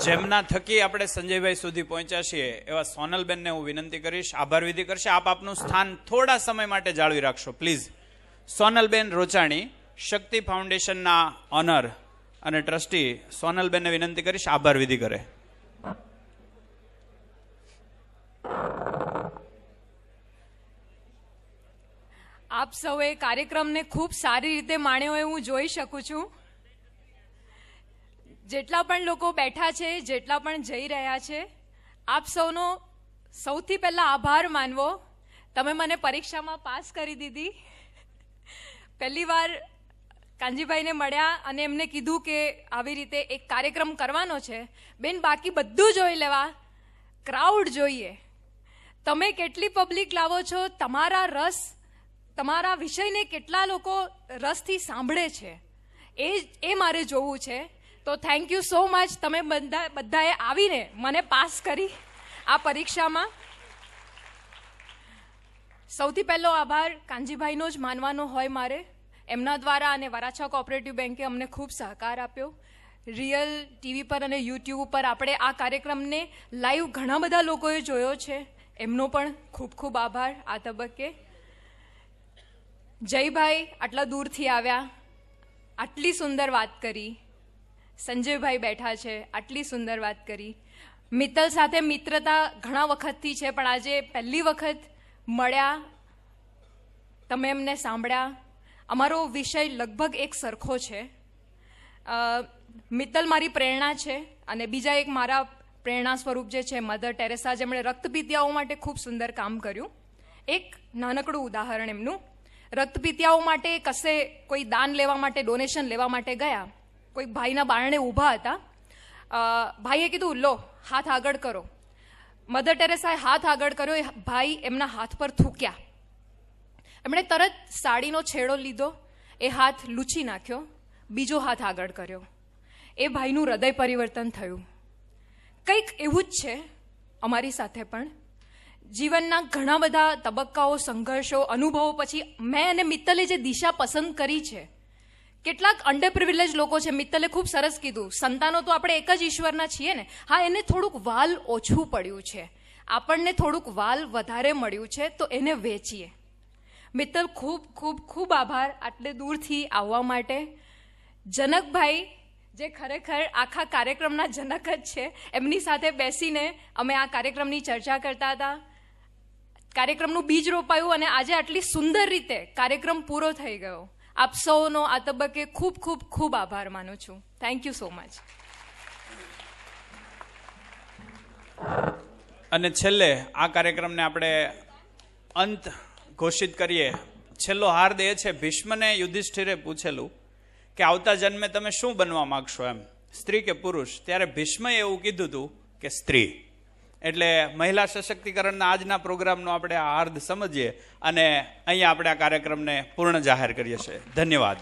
જેમના થકી આપણે સંજયભાઈ સુધી પહોંચ્યા છીએ એવા સોનલબેનને હું વિનંતી કરીશ, આભાર વિધિ કરશે. આપ આપનું સ્થાન થોડા સમય માટે જાળવી રાખશો પ્લીઝ. સોનલબેન રોચાણી, શક્તિ ફાઉન્ડેશનના ઓનર અને ટ્રસ્ટી, સોનલબેનને વિનંતી કરીશ આભાર વિધિ કરે. આપ સૌએ કાર્યક્રમને ખૂબ સારી રીતે માણ્યો હોય હું જોઈ શકું છું. જેટલા પણ લોકો બેઠા છે, જેટલા પણ જઈ રહ્યા છે, આપ સૌનો સૌથી પહેલા આભાર માનવો. તમે મને પરીક્ષામાં પાસ કરી દીધી. પહેલી વાર કાનજીભાઈને મળ્યા અને એમને કીધું કે આવી રીતે એક કાર્યક્રમ કરવાનો છે. બેન બાકી બધું જોઈ લેવા, ક્રાઉડ જોઈએ. તમે કેટલી પબ્લિક લાવો છો, તમારા રસ તમારા વિષયને કેટલા લોકો રસથી સાંભળે છે એ મારે જોવું છે. તો થેન્ક યુ સો મચ. તમે બધાએ આવીને મને પાસ કરી આ પરીક્ષામાં. સૌથી પહેલો આભાર કાનજીભાઈનો જ માનવાનો હોય મારે. એમના દ્વારા અને વરાછા કોઓપરેટિવ બેન્કે અમને ખૂબ સહકાર આપ્યો. રિયલ ટીવી પર અને યુટ્યુબ ઉપર આપણે આ કાર્યક્રમને લાઈવ ઘણા બધા લોકોએ જોયો છે. એમનો પણ ખૂબ ખૂબ આભાર આ તબક્કે. જયભાઈ આટલા દૂરથી આવ્યા, આટલી સુંદર વાત કરી. સંજયભાઈ બેઠા છે, આટલી સુંદર વાત કરી. મિત્તલ સાથે મિત્રતા ઘણા વખતથી છે, પણ આજે પહેલી વખત મળ્યા, તમે એમને સાંભળ્યા. અમારો વિષય લગભગ એક સરખો છે. મિત્તલ મારી પ્રેરણા છે અને બીજા એક મારા પ્રેરણા સ્વરૂપ જે છે મધર ટેરેસા, જેમણે રક્તપીતિયાઓ માટે ખૂબ સુંદર કામ કર્યું. એક નાનકડું ઉદાહરણ એમનું. રક્તપીતિયાઓ માટે કશે કોઈ દાન લેવા માટે, ડોનેશન લેવા માટે ગયા. કોઈ ભાઈના બારણે ઊભા હતા. ભાઈએ કીધું લો હાથ આગળ કરો. મધર ટેરેસાએ હાથ આગળ કર્યો. એ ભાઈ એમના હાથ પર થૂક્યા. એમણે તરત સાડીનો છેડો લીધો, એ હાથ લૂછી નાખ્યો, બીજો હાથ આગળ કર્યો. એ ભાઈનું હૃદય પરિવર્તન થયું. કંઈક એવું જ છે અમારી સાથે પણ. જીવનના ઘણા બધા તબક્કાઓ, સંઘર્ષો, અનુભવો પછી મેં અને મિત્તલે જે દિશા પસંદ કરી છે. કેટલાક અંડર પ્રિવિલેજ લોકો છે. મિત્તલે ખૂબ સરસ કીધું, સંતાનો તો આપણે એક જ ઈશ્વરના છીએ ને. હા, એને થોડુંક વાલ ઓછું પડ્યું છે, આપણને થોડુંક વાલ વધારે મળ્યું છે, તો એને વેચીએ. મિત્તલ, ખૂબ ખૂબ ખૂબ આભાર આટલે દૂરથી આવવા માટે. જનકભાઈ, જે ખરેખર આખા કાર્યક્રમના જનક જ છે, એમની સાથે બેસીને અમે આ કાર્યક્રમની ચર્ચા કરતા હતા. કાર્યક્રમનું બીજ રોપાયું અને આજે આટલી સુંદર રીતે કાર્યક્રમ પૂરો થઈ ગયો. આપ સૌનો આ તબક્કે ખૂબ ખૂબ ખૂબ આભાર માનું છું. Thank you so much. અને છેલ્લે આ કાર્યક્રમને આપણે અંત ઘોષિત કરીએ. છેલ્લો હાર્દ એ છે, ભીષ્મને યુધિષ્ઠિરે પૂછેલું કે આવતા જન્મે તમે શું બનવા માંગશો, એમ સ્ત્રી કે પુરુષ? ત્યારે ભીષ્મએ એવું કીધું હતું કે સ્ત્રી. એટલે મહિલા સશક્તિકરણના આજના પ્રોગ્રામનો આપણે આ હાર્દ સમજીએ અને અહીંયા આપણે આ કાર્યક્રમને પૂર્ણ જાહેર કરીએ છીએ. ધન્યવાદ.